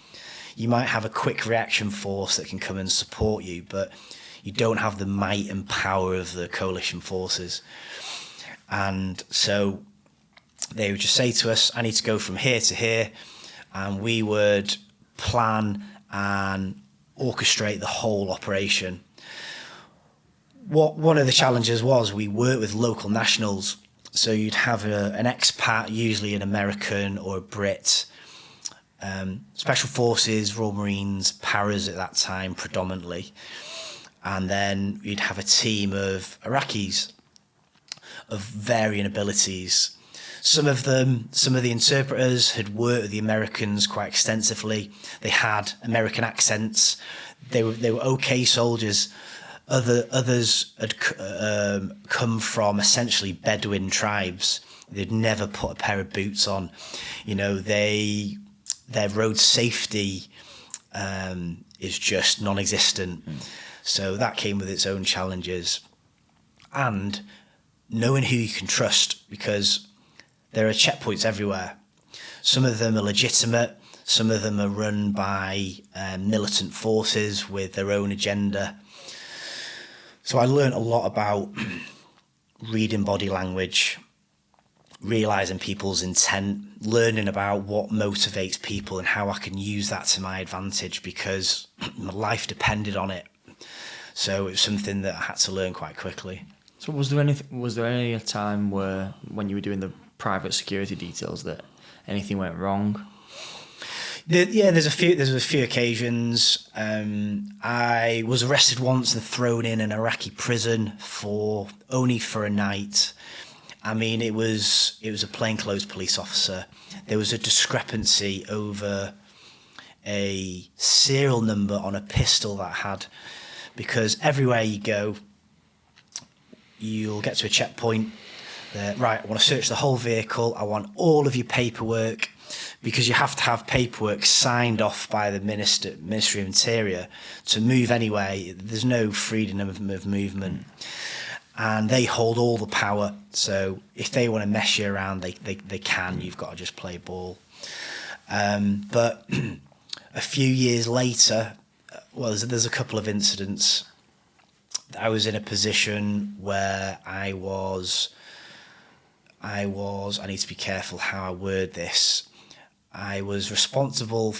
You might have a quick reaction force that can come and support you, but you don't have the might and power of the coalition forces. And so they would just say to us, I need to go from here to here, and we would plan and orchestrate the whole operation. One of the challenges was we worked with local nationals, so you'd have an expat, usually an American or a Brit, Special Forces, Royal Marines, Paras at that time predominantly, and then you'd have a team of Iraqis of varying abilities. Some of the interpreters had worked with the Americans quite extensively. They had American accents. They were okay soldiers. Others had come from essentially Bedouin tribes. They'd never put a pair of boots on. Their road safety is just non-existent. So that came with its own challenges. And knowing who you can trust, because there are checkpoints everywhere. Some of them are legitimate. Some of them are run by militant forces with their own agenda. So I learned a lot about reading body language, realising people's intent, learning about what motivates people and how I can use that to my advantage because my life depended on it. So it was something that I had to learn quite quickly. So was there any time when you were doing the private security details that anything went wrong? There's a few occasions. I was arrested once and thrown in an Iraqi prison only for a night. I mean, it was a plainclothes police officer. There was a discrepancy over a serial number on a pistol that I had, because everywhere you go, you'll get to a checkpoint. Right, I want to search the whole vehicle. I want all of your paperwork, because you have to have paperwork signed off by the Ministry of Interior to move anyway. There's no freedom of movement. And they hold all the power. So if they want to mess you around, they can. You've got to just play ball. But a few years later, well, there's a couple of incidents. I was in a position where I need to be careful how I word this. I was responsible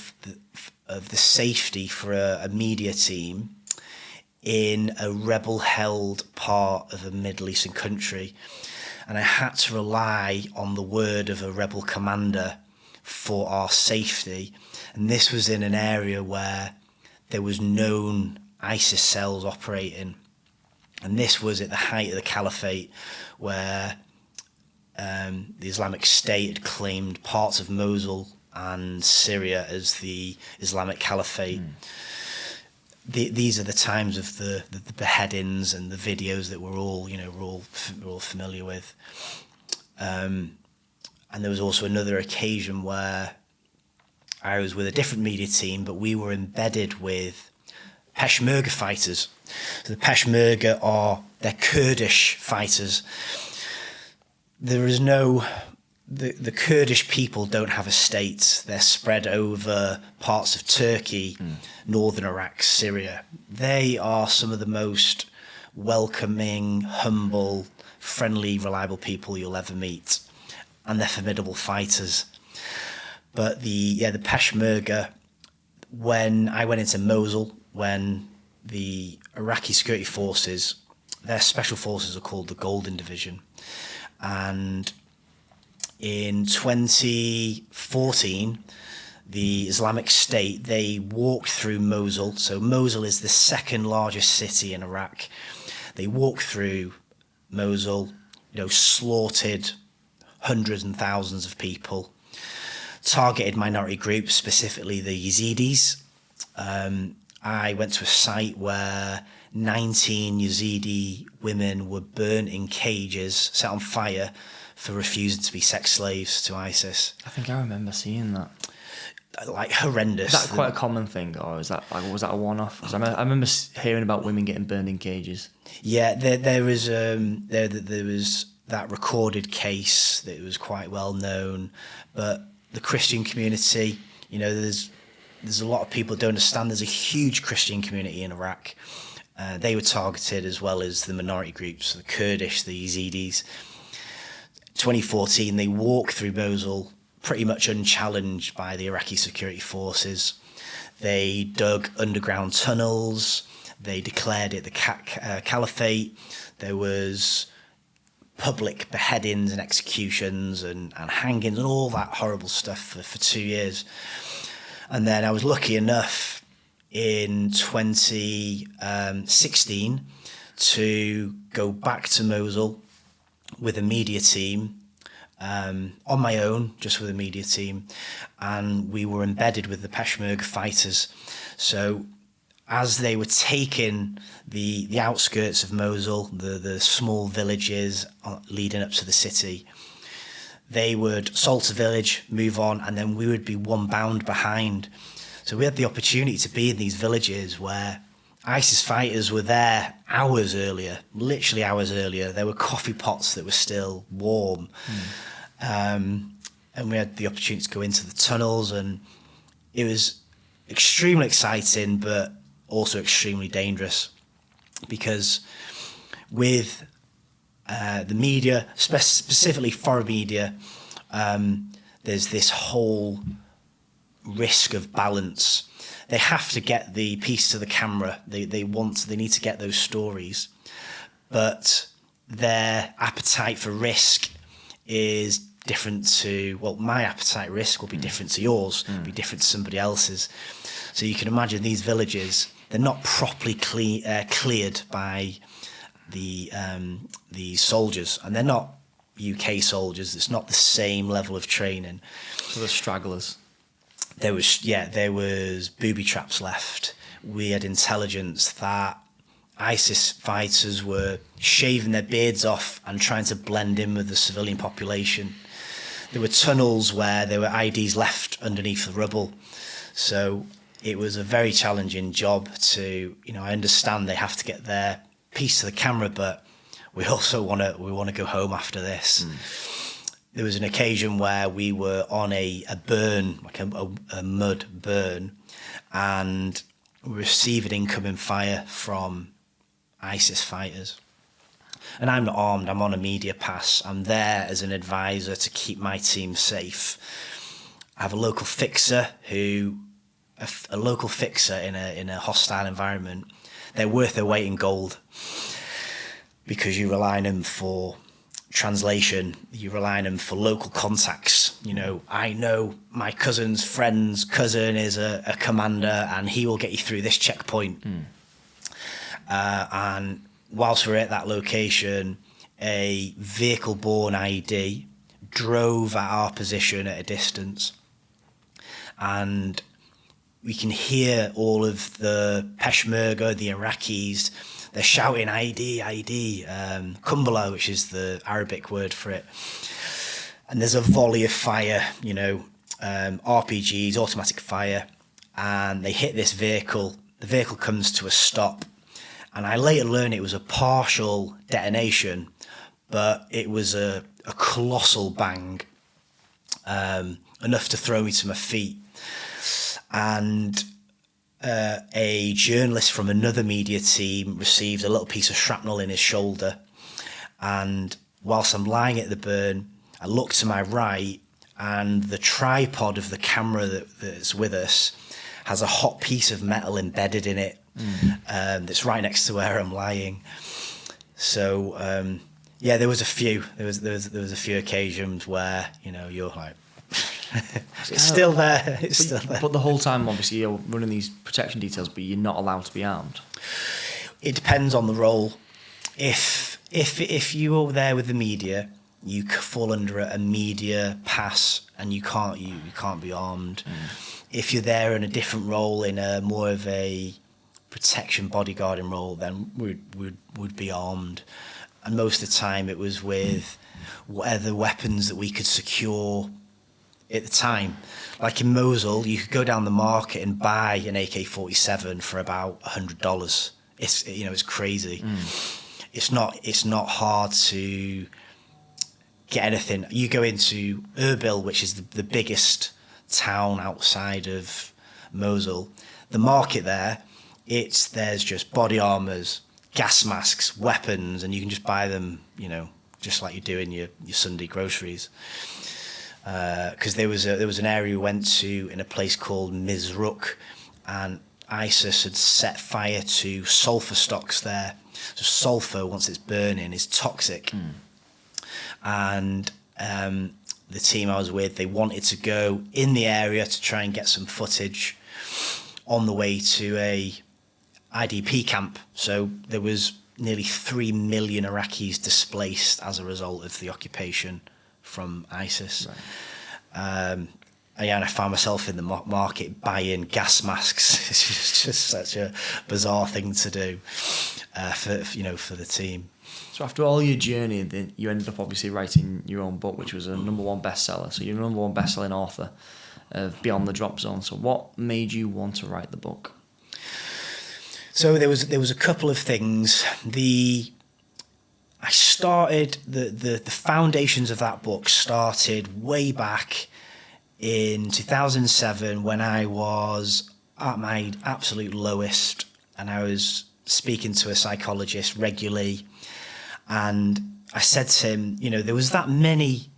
of the safety for a media team in a rebel-held part of a Middle Eastern country. And I had to rely on the word of a rebel commander for our safety. And this was in an area where there was known ISIS cells operating. And this was at the height of the caliphate, where the Islamic State had claimed parts of Mosul and Syria as the Islamic Caliphate. These are the times of the beheadings and the videos that we're all familiar with. And there was also another occasion where I was with a different media team, but we were embedded with Peshmerga fighters. So the Peshmerga they're Kurdish fighters. There is the Kurdish people don't have a state. They're spread over parts of Turkey, northern Iraq, Syria. They are some of the most welcoming, humble, friendly, reliable people you'll ever meet. And they're formidable fighters. But the Peshmerga, when I went into Mosul, when the Iraqi security forces, their special forces are called the Golden Division. And in 2014, the Islamic State, they walked through Mosul. So Mosul is the second largest city in Iraq. They walked through Mosul, slaughtered hundreds and thousands of people, targeted minority groups, specifically the Yazidis. I went to a site where 19 Yazidi women were burnt in cages, set on fire for refusing to be sex slaves to ISIS. I think I remember seeing that. Like, horrendous. Is that quite a common thing, or was that a one-off? 'Cause I remember hearing about women getting burned in cages. Yeah, there was that recorded case that was quite well known, but the Christian community, there's a lot of people don't understand. There's a huge Christian community in Iraq. They were targeted, as well as the minority groups, the Kurdish, the Yazidis. 2014, they walked through Mosul pretty much unchallenged by the Iraqi security forces. They dug underground tunnels. They declared it the caliphate. There was public beheadings and executions and hangings and all that horrible stuff for 2 years. And then I was lucky enough in 2016 to go back to Mosul with a media team, on my own, just with a media team, and we were embedded with the Peshmerga fighters. So as they were taking the outskirts of Mosul, the small villages leading up to the city, they would assault a village, move on, and then we would be one bound behind. So we had the opportunity to be in these villages where ISIS fighters were there literally hours earlier. There were coffee pots that were still warm. And we had the opportunity to go into the tunnels, and it was extremely exciting, but also extremely dangerous, because with the media, specifically foreign media, there's this whole risk of balance. They have to get the piece to the camera. They need to get those stories, but their appetite for risk is different to, well, my appetite risk will be different to yours, be different to somebody else's. So you can imagine these villages, they're not properly cleared by the soldiers, and they're not UK soldiers. It's not the same level of training. So the stragglers. There was booby traps left. We had intelligence that ISIS fighters were shaving their beards off and trying to blend in with the civilian population. There were tunnels where there were IDs left underneath the rubble. So it was a very challenging job to, I understand they have to get their piece to the camera, but we also want to go home after this. There was an occasion where we were on a burn, like a mud burn, and we were receiving incoming fire from ISIS fighters. And I'm not armed, I'm on a media pass. I'm there as an advisor to keep my team safe. I have a local fixer in a hostile environment. They're worth their weight in gold, because you rely on them for translation, you rely on them for local contacts. I know my cousin's friend's cousin is a commander, and he will get you through this checkpoint. And whilst we're at that location, a vehicle-borne ID drove at our position at a distance, and we can hear all of the Peshmerga, the Iraqis. They're shouting ID, ID, Kumbala, which is the Arabic word for it. And there's a volley of fire, RPGs, automatic fire, and they hit this vehicle. The vehicle comes to a stop. And I later learned it was a partial detonation, but it was a colossal bang, enough to throw me to my feet. And a journalist from another media team received a little piece of shrapnel in his shoulder. And whilst I'm lying at the burn, I look to my right, and the tripod of the camera that's with us has a hot piece of metal embedded in it. That's right next to where I'm lying. So there was a few. There was a few occasions where you're like, it's still there. It's still there. But the whole time, obviously, you're running these protection details, but you're not allowed to be armed. It depends on the role. If you are there with the media, you fall under a media pass, and you can't be armed. If you're there in a different role, in a more of a protection bodyguarding role, then would be armed. And most of the time it was with whatever weapons that we could secure at the time. Like in Mosul, you could go down the market and buy an AK-47 for about $100. It's crazy. It's not hard to get anything. You go into Erbil, which is the biggest town outside of Mosul. The market there, there's just body armors, gas masks, weapons, and you can just buy them, just like you do in your Sunday groceries. Because there was an area we went to in a place called Mizruk, and ISIS had set fire to sulfur stocks there. So sulfur, once it's burning, is toxic. And the team I was with, they wanted to go in the area to try and get some footage on the way to a IDP camp. So there was nearly 3 million Iraqis displaced as a result of the occupation from ISIS. Right. And I found myself in the market buying gas masks. It's just such a bizarre thing to do for the team. So after all your journey, then you ended up obviously writing your own book, which was a #1 bestseller. So you're a #1 bestselling author of Beyond the Drop Zone. So what made you want to write the book? So there was a couple of things. I started the foundations of that book started way back in 2007 when I was at my absolute lowest, and I was speaking to a psychologist regularly, and I said to him, there was that many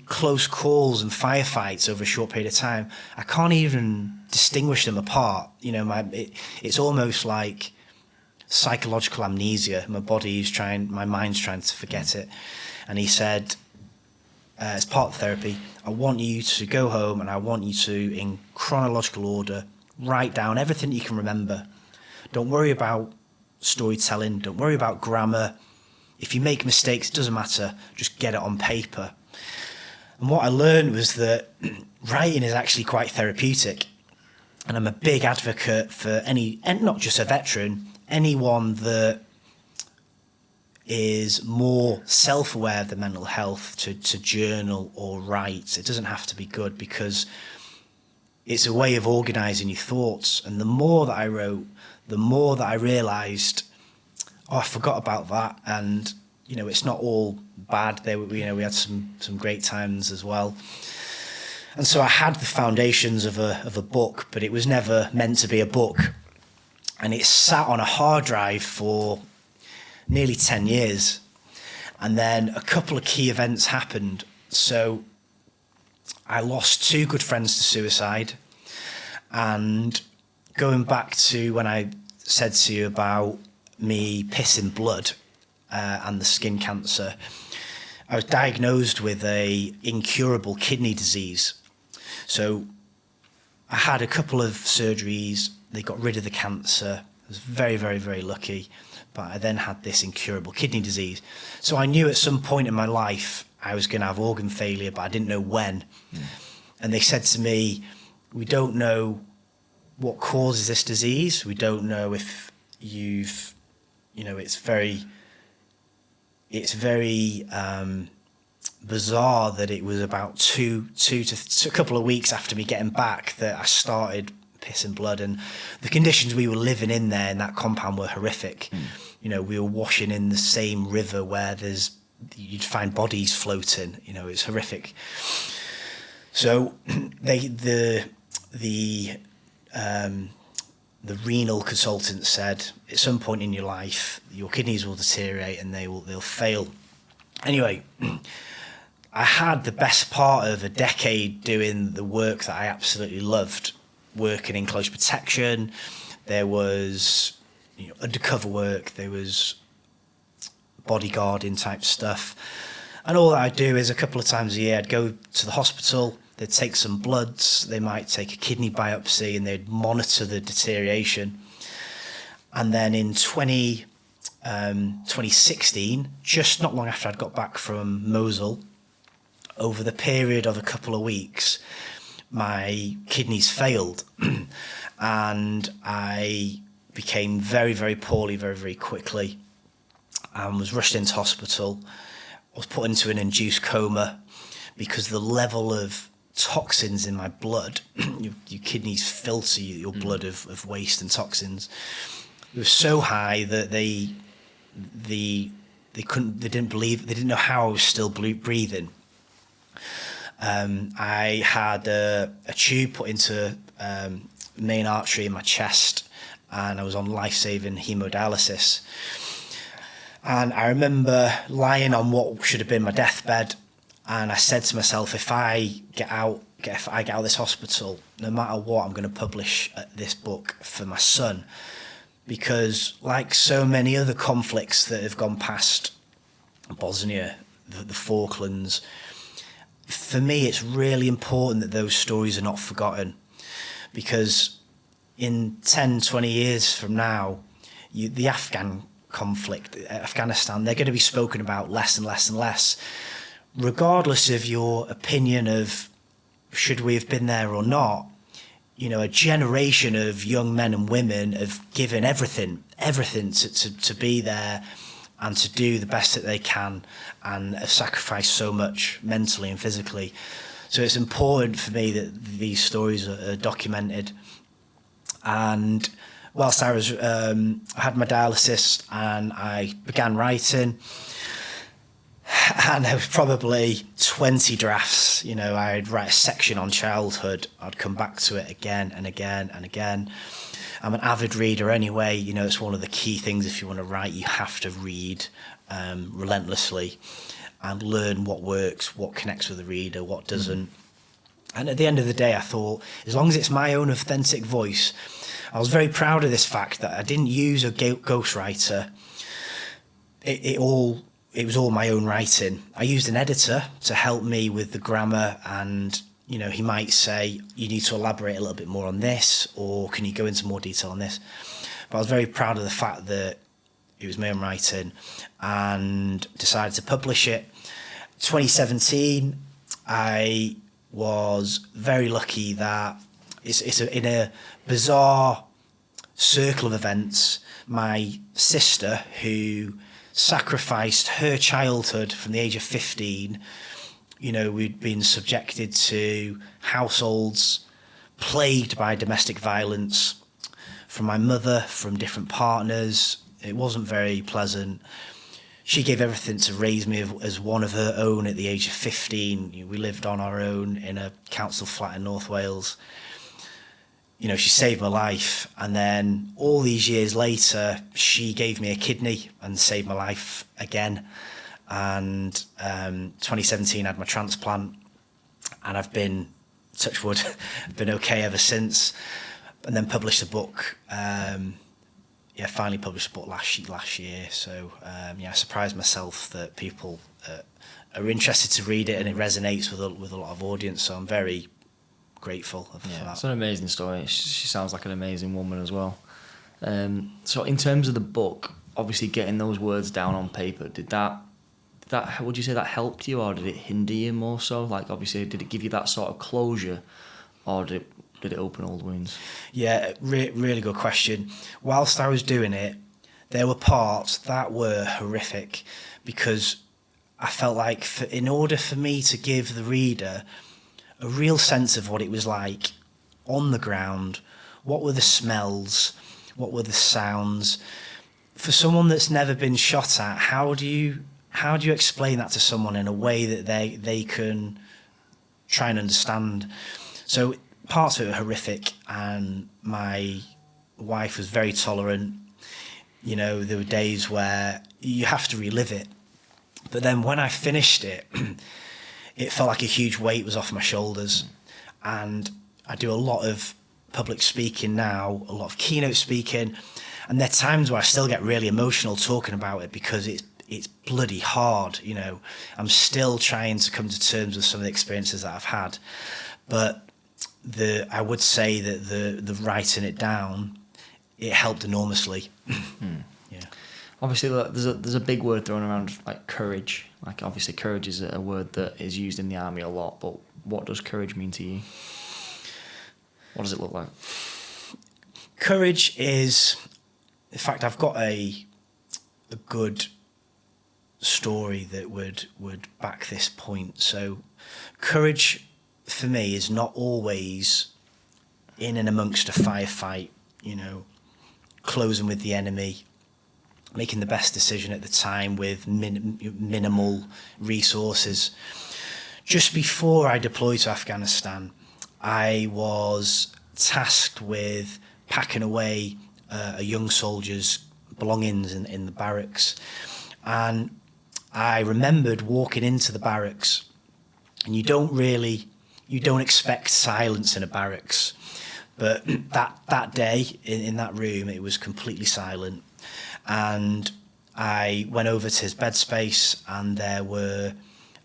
close calls and firefights over a short period of time. I can't even distinguish them apart. It's almost like psychological amnesia. My mind's trying to forget it. And he said, as part of therapy, I want you to go home and I want you to, in chronological order, write down everything you can remember. Don't worry about storytelling. Don't worry about grammar. If you make mistakes, it doesn't matter. Just get it on paper. And what I learned was that writing is actually quite therapeutic. And I'm a big advocate for and not just a veteran, anyone that is more self-aware of their mental health to journal or write. It doesn't have to be good, because it's a way of organising your thoughts. And the more that I wrote, the more that I realised, I forgot about that. And, it's not all bad. We had some great times as well. And so I had the foundations of a book, but it was never meant to be a book. And it sat on a hard drive for nearly 10 years. And then a couple of key events happened. So I lost 2 good friends to suicide. And going back to when I said to you about me pissing blood and the skin cancer, I was diagnosed with a incurable kidney disease. So I had a couple of surgeries. They got rid of the cancer. I was very, very, very lucky. But I then had this incurable kidney disease. So I knew at some point in my life I was going to have organ failure, but I didn't know when. And they said to me, we don't know what causes this disease. We don't know if you've, it's very bizarre that it was about two to a couple of weeks after me getting back that I started pissing blood. And the conditions we were living in there in that compound were horrific. We were washing in the same river where you'd find bodies floating. It's horrific. So the renal consultant said, at some point in your life, your kidneys will deteriorate and they'll fail. Anyway, I had the best part of a decade doing the work that I absolutely loved, working in close protection. There was undercover work, there was bodyguarding type stuff. And all that I'd do is a couple of times a year, I'd go to the hospital, they'd take some bloods, they might take a kidney biopsy, and they'd monitor the deterioration. And then in 2016, just not long after I'd got back from Mosul, over the period of a couple of weeks, my kidneys failed. And I became very, very poorly very, very quickly and was rushed into hospital. I was put into an induced coma because the level of toxins in my blood, your kidneys filter your blood of waste and toxins. It was so high that they didn't know how I was still breathing. I had a tube put into main artery in my chest, and I was on life-saving hemodialysis. And I remember lying on what should have been my deathbed, and I said to myself, if I get out of this hospital, no matter what, I'm going to publish this book for my son. Because like so many other conflicts that have gone past Bosnia, the Falklands, for me, it's really important that those stories are not forgotten. Because in 10, 20 years from now, the Afghan conflict, Afghanistan, they're going to be spoken about less and less and less. Regardless of your opinion of should we have been there or not, a generation of young men and women have given everything to be there and to do the best that they can, and have sacrificed so much mentally and physically. So it's important for me that these stories are documented. And whilst I had my dialysis and I began writing, and there was probably 20 drafts. I'd write a section on childhood. I'd come back to it again and again and again. I'm an avid reader anyway. It's one of the key things if you want to write. You have to read relentlessly and learn what works, what connects with the reader, what doesn't. And at the end of the day, I thought, as long as it's my own authentic voice, I was very proud of this fact that I didn't use a ghostwriter. It all it was all my own writing. I used an editor to help me with the grammar, and he might say, you need to elaborate a little bit more on this, or can you go into more detail on this? But I was very proud of the fact that it was my own writing, and decided to publish it. 2017, I was very lucky that in a bizarre circle of events, my sister, who sacrificed her childhood from the age of 15, we'd been subjected to households plagued by domestic violence from my mother, from different partners. It wasn't very pleasant. She gave everything to raise me as one of her own at the age of 15. We lived on our own in a council flat in North Wales. She saved my life. And then all these years later, she gave me a kidney and saved my life again. And 2017, I had my transplant, and I've been, touch wood, been okay ever since. And then published a book. Finally published a book last year. So I surprised myself that people are interested to read it, and it resonates with a lot of audience. So I'm very grateful for that. It's an amazing story. She sounds like an amazing woman as well. So in terms of the book, obviously getting those words down on paper, did that would you say that helped you, or did it hinder you more so? Like, obviously, did it give you that sort of closure, or did it open old wounds? Yeah, really good question. Whilst I was doing it, there were parts that were horrific, because I felt like in order for me to give the reader a real sense of what it was like on the ground, what were the smells, what were the sounds, for someone that's never been shot at, how do you explain that to someone in a way that they can try and understand? So parts of it were horrific, and my wife was very tolerant. There were days where you have to relive it. But then when I finished it, it felt like a huge weight was off my shoulders. And I do a lot of public speaking now, a lot of keynote speaking, and there are times where I still get really emotional talking about it, because it's bloody hard. I'm still trying to come to terms with some of the experiences that I've had. But I would say that the writing it down, it helped enormously. Yeah. Obviously, there's a big word thrown around, like courage. Like, obviously, courage is a word that is used in the army a lot. But what does courage mean to you? What does it look like? Courage is, in fact, I've got a good story that would back this point. So, courage for me is not always in and amongst a firefight, closing with the enemy, making the best decision at the time with minimal resources. Just before I deployed to Afghanistan, I was tasked with packing away a young soldier's belongings in the barracks. And I remembered walking into the barracks, and you don't expect silence in a barracks. But that day in that room, it was completely silent. And I went over to his bed space, and there were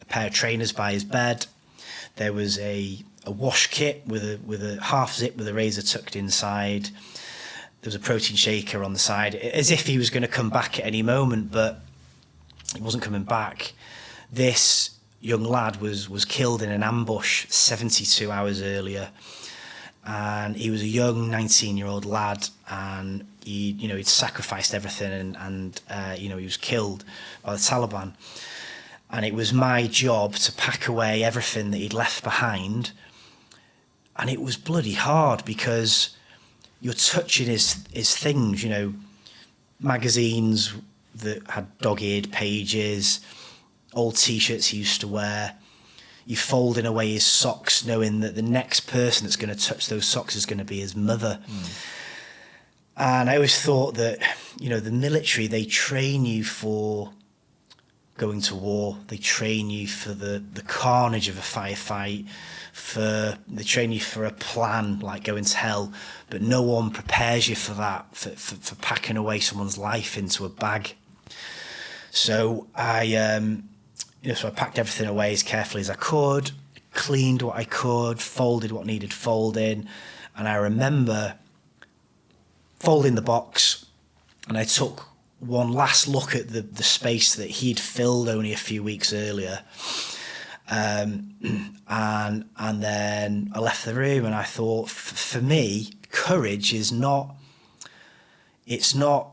a pair of trainers by his bed. There was a wash kit with a half zip with a razor tucked inside. There was a protein shaker on the side, as if he was going to come back at any moment, but he wasn't coming back. This young lad was killed in an ambush 72 hours earlier, and he was a young 19-year-old lad, and he'd sacrificed everything, and he was killed by the Taliban. And it was my job to pack away everything that he'd left behind, and it was bloody hard, because you're touching his things, magazines that had dog-eared pages, old T-shirts he used to wear. You folding away his socks, knowing that the next person that's going to touch those socks is going to be his mother. And I always thought that, the military, they train you for going to war. They train you for the carnage of a firefight. They train you for a plan, like going to hell. But no one prepares you for that, for packing away someone's life into a bag. So so I packed everything away as carefully as I could, cleaned what I could, folded what needed folding, and I remember folding the box, and I took one last look at the space that he'd filled only a few weeks earlier. And then I left the room, and I thought, for me, courage is not, it's not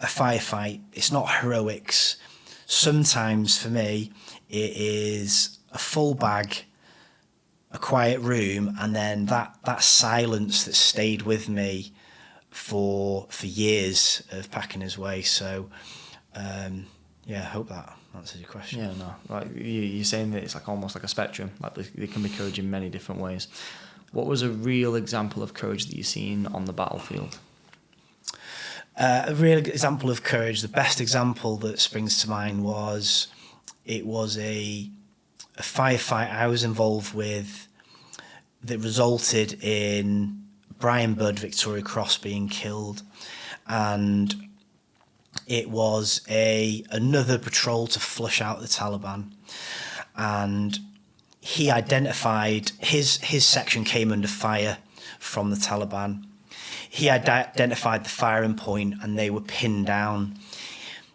a firefight, it's not heroics. Sometimes for me, it is a full bag, a quiet room, and then that silence that stayed with me for years of packing his way. So, I hope that answers your question. Yeah, no. Like you're saying that it's like almost like a spectrum. Like there can be courage in many different ways. What was a real example of courage that you've seen on the battlefield? A real example of courage, the best example that springs to mind was a firefight I was involved with that resulted in Brian Budd, Victoria Cross, being killed. And it was another patrol to flush out the Taliban. And he identified, his section came under fire from the Taliban. He identified the firing point, and they were pinned down.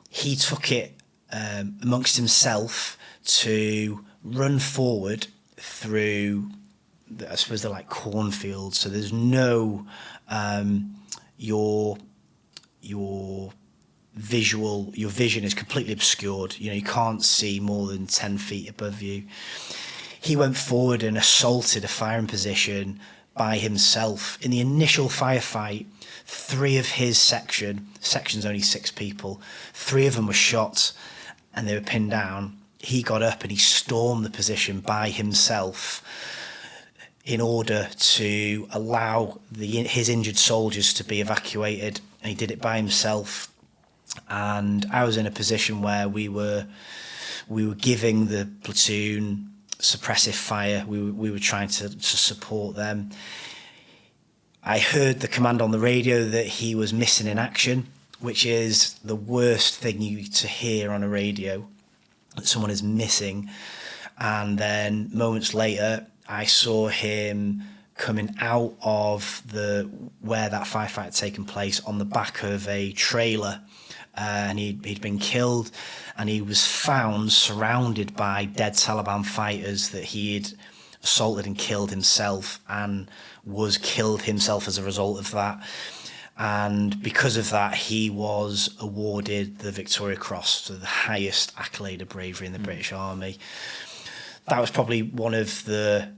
He took it amongst himself to run forward through, I suppose they're like cornfields, so there's no your vision is completely obscured. You can't see more than 10 feet above you. He went forward and assaulted a firing position by himself. In the initial firefight, 3 of his section's only 6 people, 3 of them were shot and they were pinned down. He got up and he stormed the position by himself in order to allow his injured soldiers to be evacuated, and he did it by himself. And I was in a position where we were giving the platoon suppressive fire. We were trying to support them. I heard the command on the radio that he was missing in action, which is the worst thing to hear on a radio, that someone is missing. And then moments later, I saw him coming out of where that firefight had taken place on the back of a trailer, and he'd been killed, and he was found surrounded by dead Taliban fighters that he'd assaulted and killed himself, and was killed himself as a result of that. And because of that, he was awarded the Victoria Cross, so the highest accolade of bravery in the British Army. That was probably one of the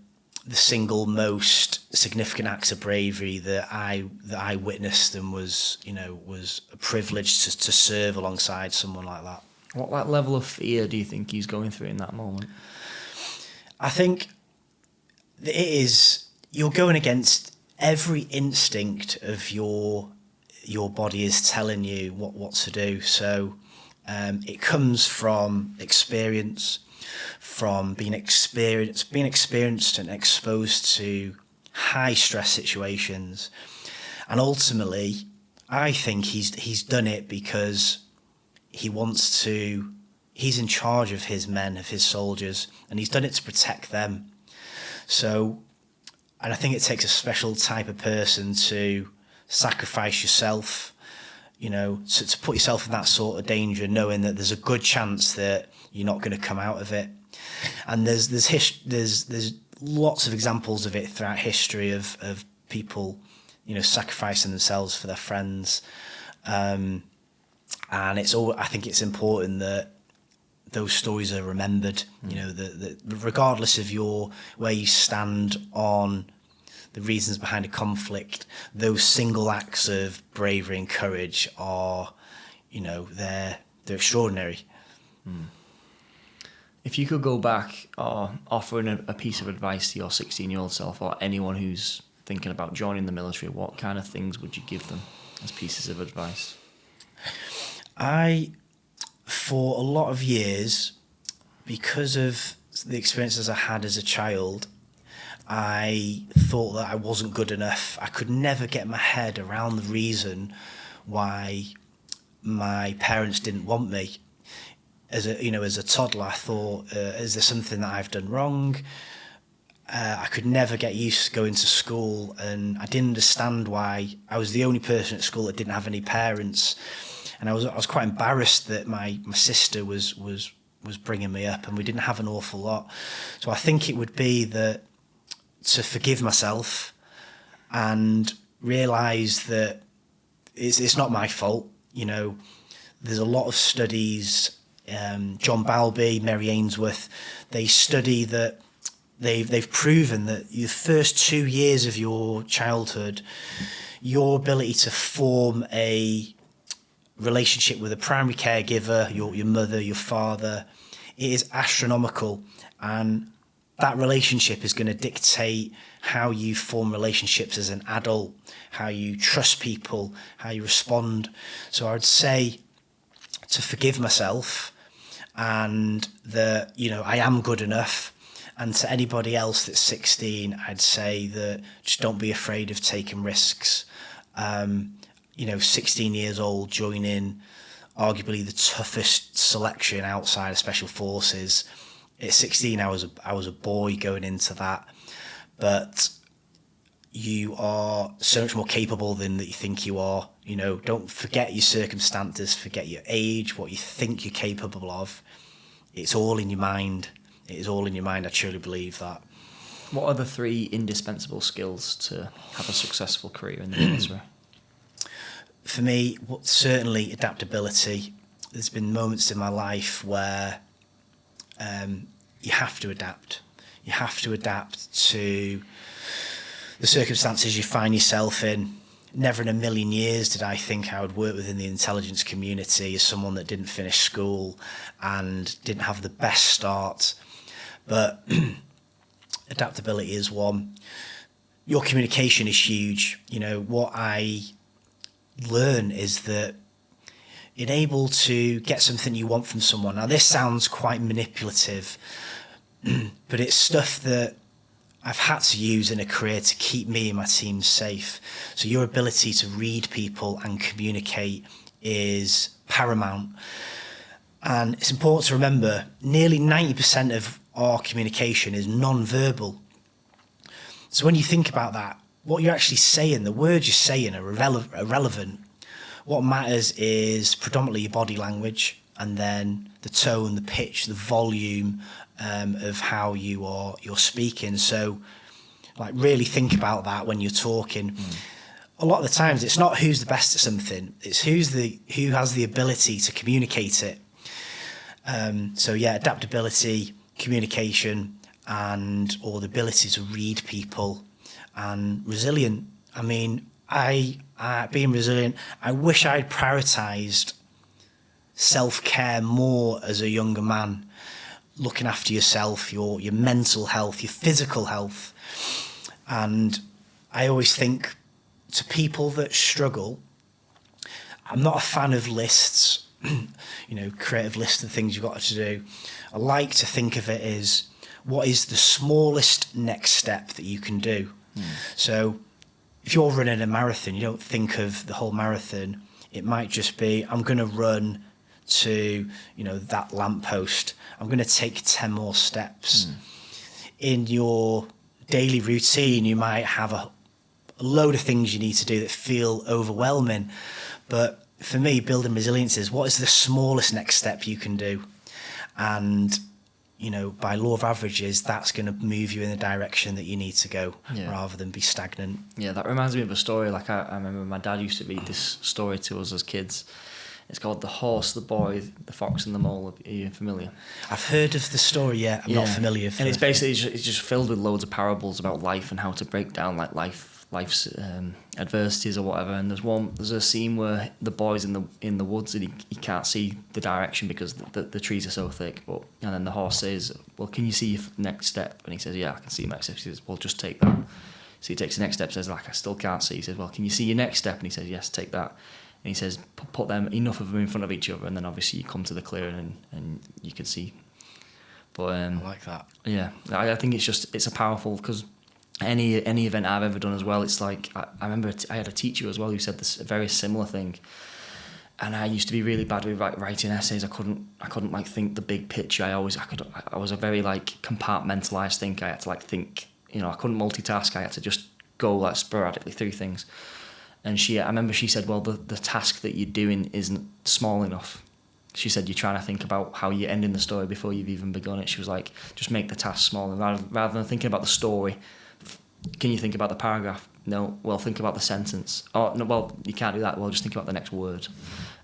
single most significant acts of bravery that I witnessed, and was a privilege to serve alongside someone like that. What level of fear do you think he's going through in that moment? I think it is, you're going against every instinct of your body is telling you what to do. So it comes from experience, from being experienced and exposed to high stress situations. And ultimately, I think he's done it because he's in charge of his men, of his soldiers, and he's done it to protect them. So, and I think it takes a special type of person to sacrifice yourself, to put yourself in that sort of danger, knowing that there's a good chance that you're not going to come out of it. And there's lots of examples of it throughout history of people, sacrificing themselves for their friends. And I think it's important that those stories are remembered. That regardless of where you stand on the reasons behind a conflict, those single acts of bravery and courage are, they're extraordinary. If you could go back or offer a piece of advice to your 16-year-old self, or anyone who's thinking about joining the military, what kind of things would you give them as pieces of advice? For a lot of years, because of the experiences I had as a child, I thought that I wasn't good enough. I could never get my head around the reason why my parents didn't want me. As a toddler, I thought, is there something that I've done wrong? I could never get used to going to school, and I didn't understand why I was the only person at school that didn't have any parents. And I was quite embarrassed that my sister was bringing me up, and we didn't have an awful lot. So I think it would be that to forgive myself and realise that it's not my fault. There's a lot of studies. John Balby, Mary Ainsworth, they study that they've proven that the first 2 years of your childhood, your ability to form a relationship with a primary caregiver, your mother, your father, it is astronomical, and that relationship is going to dictate how you form relationships as an adult, how you trust people, how you respond. So I would say to forgive myself, and that I am good enough. And to anybody else that's 16, I'd say that just don't be afraid of taking risks. 16 years old, joining arguably the toughest selection outside of Special Forces. At 16, I was a boy going into that, but you are so much more capable than that you think you are. Don't forget your circumstances, forget your age, what you think you're capable of. It's all in your mind. It is all in your mind. I truly believe that. What are the 3 indispensable skills to have a successful career in the military? For me, certainly adaptability. There's been moments in my life where you have to adapt. You have to adapt to the circumstances you find yourself in. Never in a million years did I think I would work within the intelligence community as someone that didn't finish school and didn't have the best start. But adaptability is one. Your communication is huge. What I learn is that you're able to get something you want from someone. Now, this sounds quite manipulative, but it's stuff that I've had to use in a career to keep me and my team safe. So your ability to read people and communicate is paramount. And it's important to remember, nearly 90% of our communication is non-verbal. So when you think about that, what you're actually saying, the words you're saying are irrelevant. What matters is predominantly your body language, and then the tone, the pitch, the volume of how you're speaking. So really think about that when you're talking. A lot of the times it's not who's the best at something, it's who has the ability to communicate it. Adaptability, communication, or the ability to read people, and resilient. I mean, being resilient, I wish I'd prioritised self-care more as a younger man, looking after yourself, your mental health, your physical health. And I always think to people that struggle, I'm not a fan of lists, creative lists of things you've got to do. I like to think of it as what is the smallest next step that you can do. So if you're running a marathon, you don't think of the whole marathon. It might just be, I'm going to run to, that lamppost. I'm going to take 10 more steps. In your daily routine, you might have a load of things you need to do that feel overwhelming. But for me, building resilience is, what is the smallest next step you can do? And by law of averages, that's going to move you in the direction that you need to go, rather than be stagnant. Yeah, that reminds me of a story. I remember my dad used to read this story to us as kids. It's called The Horse, the Boy, the Fox and the Mole. Are you familiar? I've heard of the story, I'm not familiar. And it's basically it's just filled with loads of parables about life and how to break down life's adversities or whatever. And there's a scene where the boy's in the woods and he can't see the direction because the trees are so thick. And then the horse says, "Well, can you see your next step?" And he says, "Yeah, I can see your next step." He says, "Well, just take that." So he takes the next step. Says, "I still can't see." He says, "Well, can you see your next step?" And he says, "Yes, take that." And he says, "Put them, enough of them in front of each other, and then obviously you come to the clearing and you can see." But I like that. Yeah, I think it's a powerful, because any event I've ever done as well, it's like I remember I had a teacher as well who said this a very similar thing, and I used to be really bad with writing essays. I couldn't like think the big picture. I was a very like compartmentalized thinker. I had to like think, you know, I couldn't multitask. I had to just go like sporadically through things. And I remember she said, well, the task that you're doing isn't small enough. She said, you're trying to think about how you're ending the story before you've even begun it. She was like, just make the task small. And rather than thinking about the story, can you think about the paragraph? No. Well, think about the sentence. Oh, no, well, you can't do that. Well, just think about the next word.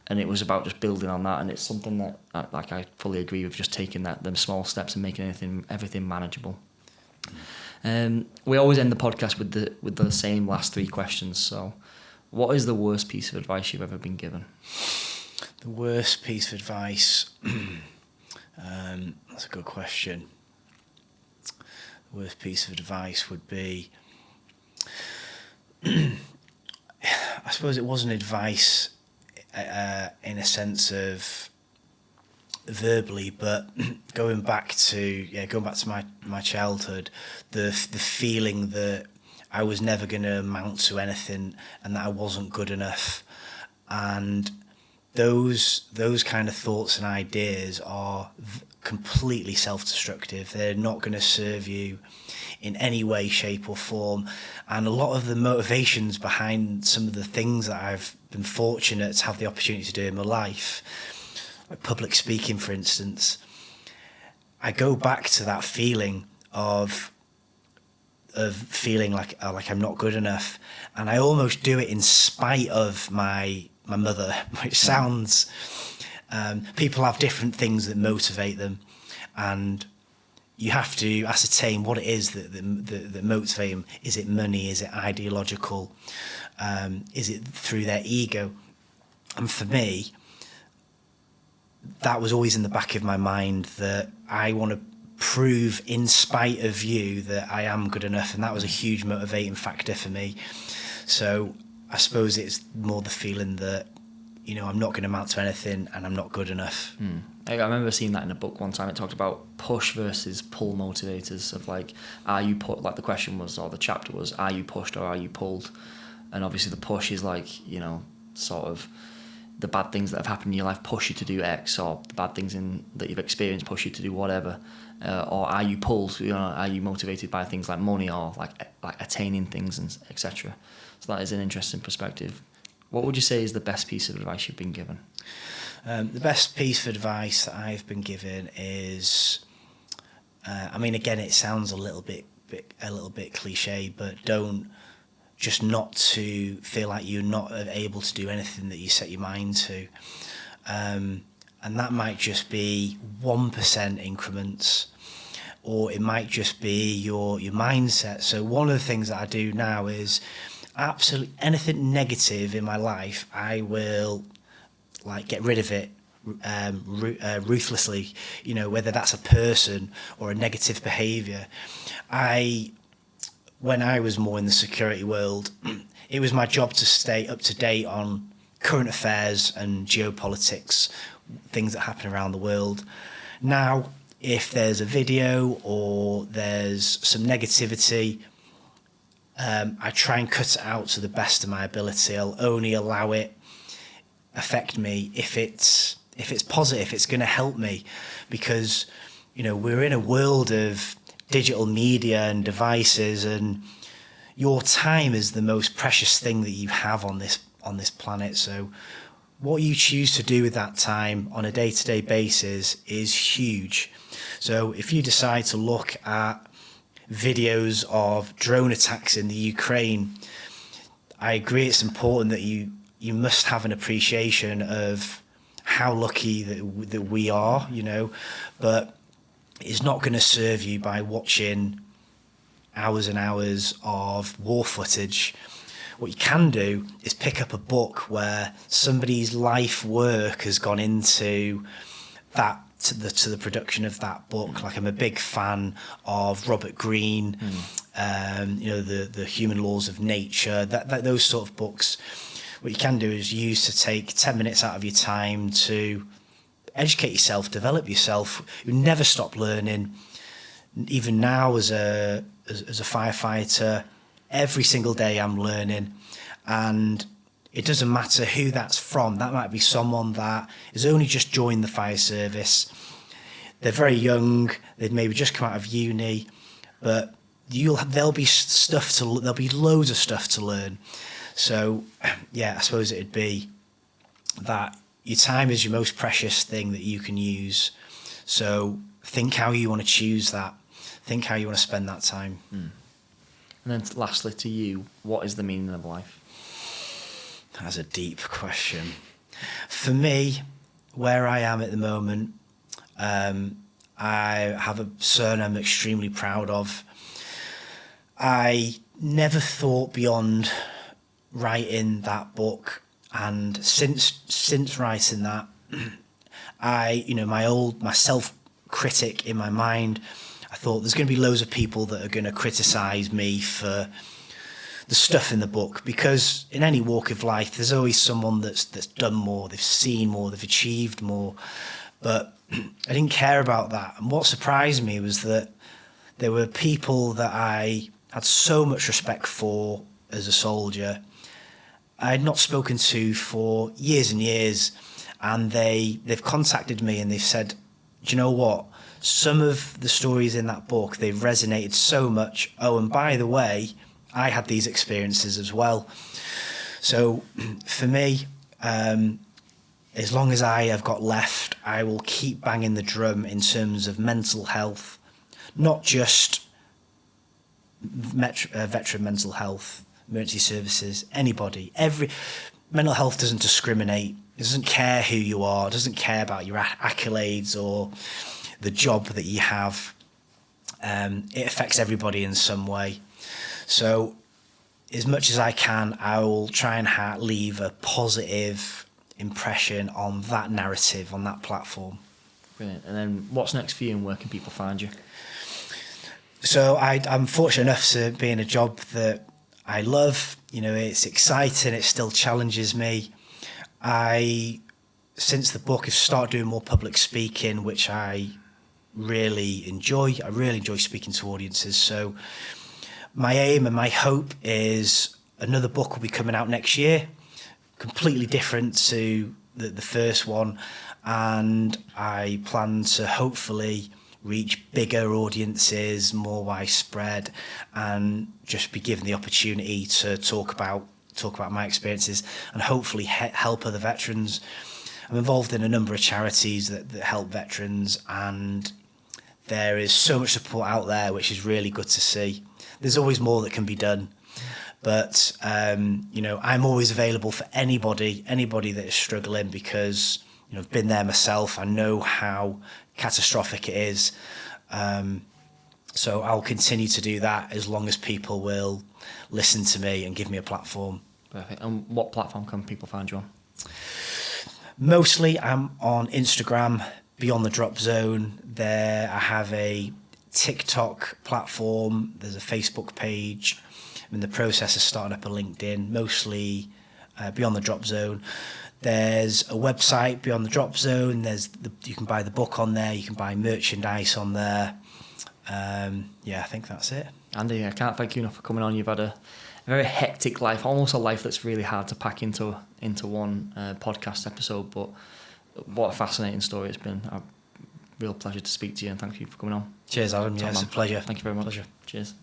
And it was about just building on that. And it's something that, like, I fully agree with, just taking them small steps and making everything manageable. We always end the podcast with the same last 3 questions. So, what is the worst piece of advice you've ever been given? The worst piece of advice. That's a good question. The worst piece of advice would be, I suppose it wasn't advice in a sense of verbally, but going back to my childhood, the feeling that I was never going to amount to anything and that I wasn't good enough, and those kind of thoughts and ideas are completely self-destructive. They're not going to serve you in any way, shape or form. And a lot of the motivations behind some of the things that I've been fortunate to have the opportunity to do in my life, like public speaking, for instance, I go back to that feeling of feeling like I'm not good enough. And I almost do it in spite of my mother, which sounds, people have different things that motivate them, and you have to ascertain what it is that motivate them. Is it money? Is it ideological? Is it through their ego? And for me, that was always in the back of my mind, that I want to prove in spite of you that I am good enough, and that was a huge motivating factor for me. So I suppose it's more the feeling that, you know, I'm not going to amount to anything and I'm not good enough. I remember seeing that in a book one time. It talked about push versus pull motivators, of like, are you like the question was, or the chapter was, are you pushed or are you pulled? And obviously the push is like, you know, sort of the bad things that have happened in your life push you to do X, or the bad things that you've experienced push you to do whatever. Or are you pulled? You know, are you motivated by things like money or like attaining things and etc. So that is an interesting perspective. What would you say is the best piece of advice you've been given? The best piece of advice that I've been given is, I mean, again, it sounds a little bit cliche, but not to feel like you're not able to do anything that you set your mind to. And that might just be 1% increments, or it might just be your mindset. So one of the things that I do now is absolutely anything negative in my life, I will like get rid of it ruthlessly, you know, whether that's a person or a negative behaviour. When I was more in the security world, it was my job to stay up to date on current affairs and geopolitics, things that happen around the world. Now, if there's a video or there's some negativity, I try and cut it out to the best of my ability. I'll only allow it affect me if it's positive, it's going to help me, because, you know, we're in a world of digital media and devices, and your time is the most precious thing that you have on this planet. So what you choose to do with that time on a day-to-day basis is huge. So if you decide to look at videos of drone attacks in the Ukraine, I agree it's important that you must have an appreciation of how lucky that we are, you know, but it's not going to serve you by watching hours and hours of war footage. What you can do is pick up a book where somebody's life work has gone into that, to the production of that book. Like, I'm a big fan of Robert Greene, you know, the Human Laws of Nature, that those sort of books. What you can do is use to take 10 minutes out of your time to educate yourself, develop yourself. You never stop learning. Even now, as a firefighter, every single day I'm learning. And it doesn't matter who that's from. That might be someone that has only just joined the fire service. They're very young. They've maybe just come out of uni, but there'll be loads of stuff to learn. So, yeah, I suppose it'd be that your time is your most precious thing that you can use. So think how you want to choose that. Think how you want to spend that time. And then lastly, to you, what is the meaning of life? That's a deep question. For me, where I am at the moment, I have a son I'm extremely proud of. I never thought beyond writing that book, and since writing that, my self-critic in my mind, I thought there's going to be loads of people that are going to criticise me for the stuff in the book, because in any walk of life there's always someone that's done more, they've seen more, they've achieved more. But I didn't care about that. And what surprised me was that there were people that I had so much respect for as a soldier I had not spoken to for years and years, and they've contacted me and they've said, do you know what? Some of the stories in that book, they've resonated so much. Oh, and by the way, I had these experiences as well. So for me, as long as I have got left, I will keep banging the drum in terms of mental health, not just veteran mental health, emergency services, anybody. Mental health doesn't discriminate. It doesn't care who you are. It doesn't care about your accolades or the job that you have. It affects everybody in some way. So as much as I can, I will try and leave a positive impression on that narrative, on that platform. Brilliant. And then what's next for you, and where can people find you? So I'm fortunate enough to be in a job that I love. It's exciting. It still challenges me. Since the book, I've started doing more public speaking, which I really enjoy. I really enjoy speaking to audiences. So my aim and my hope is another book will be coming out next year, completely different to the first one. And I plan to hopefully reach bigger audiences, more widespread, and just be given the opportunity to talk about my experiences and hopefully help other veterans. I'm involved in a number of charities that help veterans, and there is so much support out there, which is really good to see. There's always more that can be done, but I'm always available for anybody that is struggling, because I've been there myself. I know how catastrophic it is. So I'll continue to do that as long as people will listen to me and give me a platform. Perfect. And what platform can people find you on? Mostly I'm on Instagram, Beyond the Drop Zone. There I have a TikTok platform. There's a Facebook page. I'm in the process of starting up a LinkedIn, mostly Beyond the Drop Zone. There's a website, Beyond the Drop Zone. You can buy the book on there. You can buy merchandise on there. I think that's it. Andy, I can't thank you enough for coming on. You've had a very hectic life, almost a life that's really hard to pack into one podcast episode. But what a fascinating story it's been. A real pleasure to speak to you, and thank you for coming on. Cheers, Adam. Yeah, it's a pleasure. Thank you very much. Pleasure. Cheers.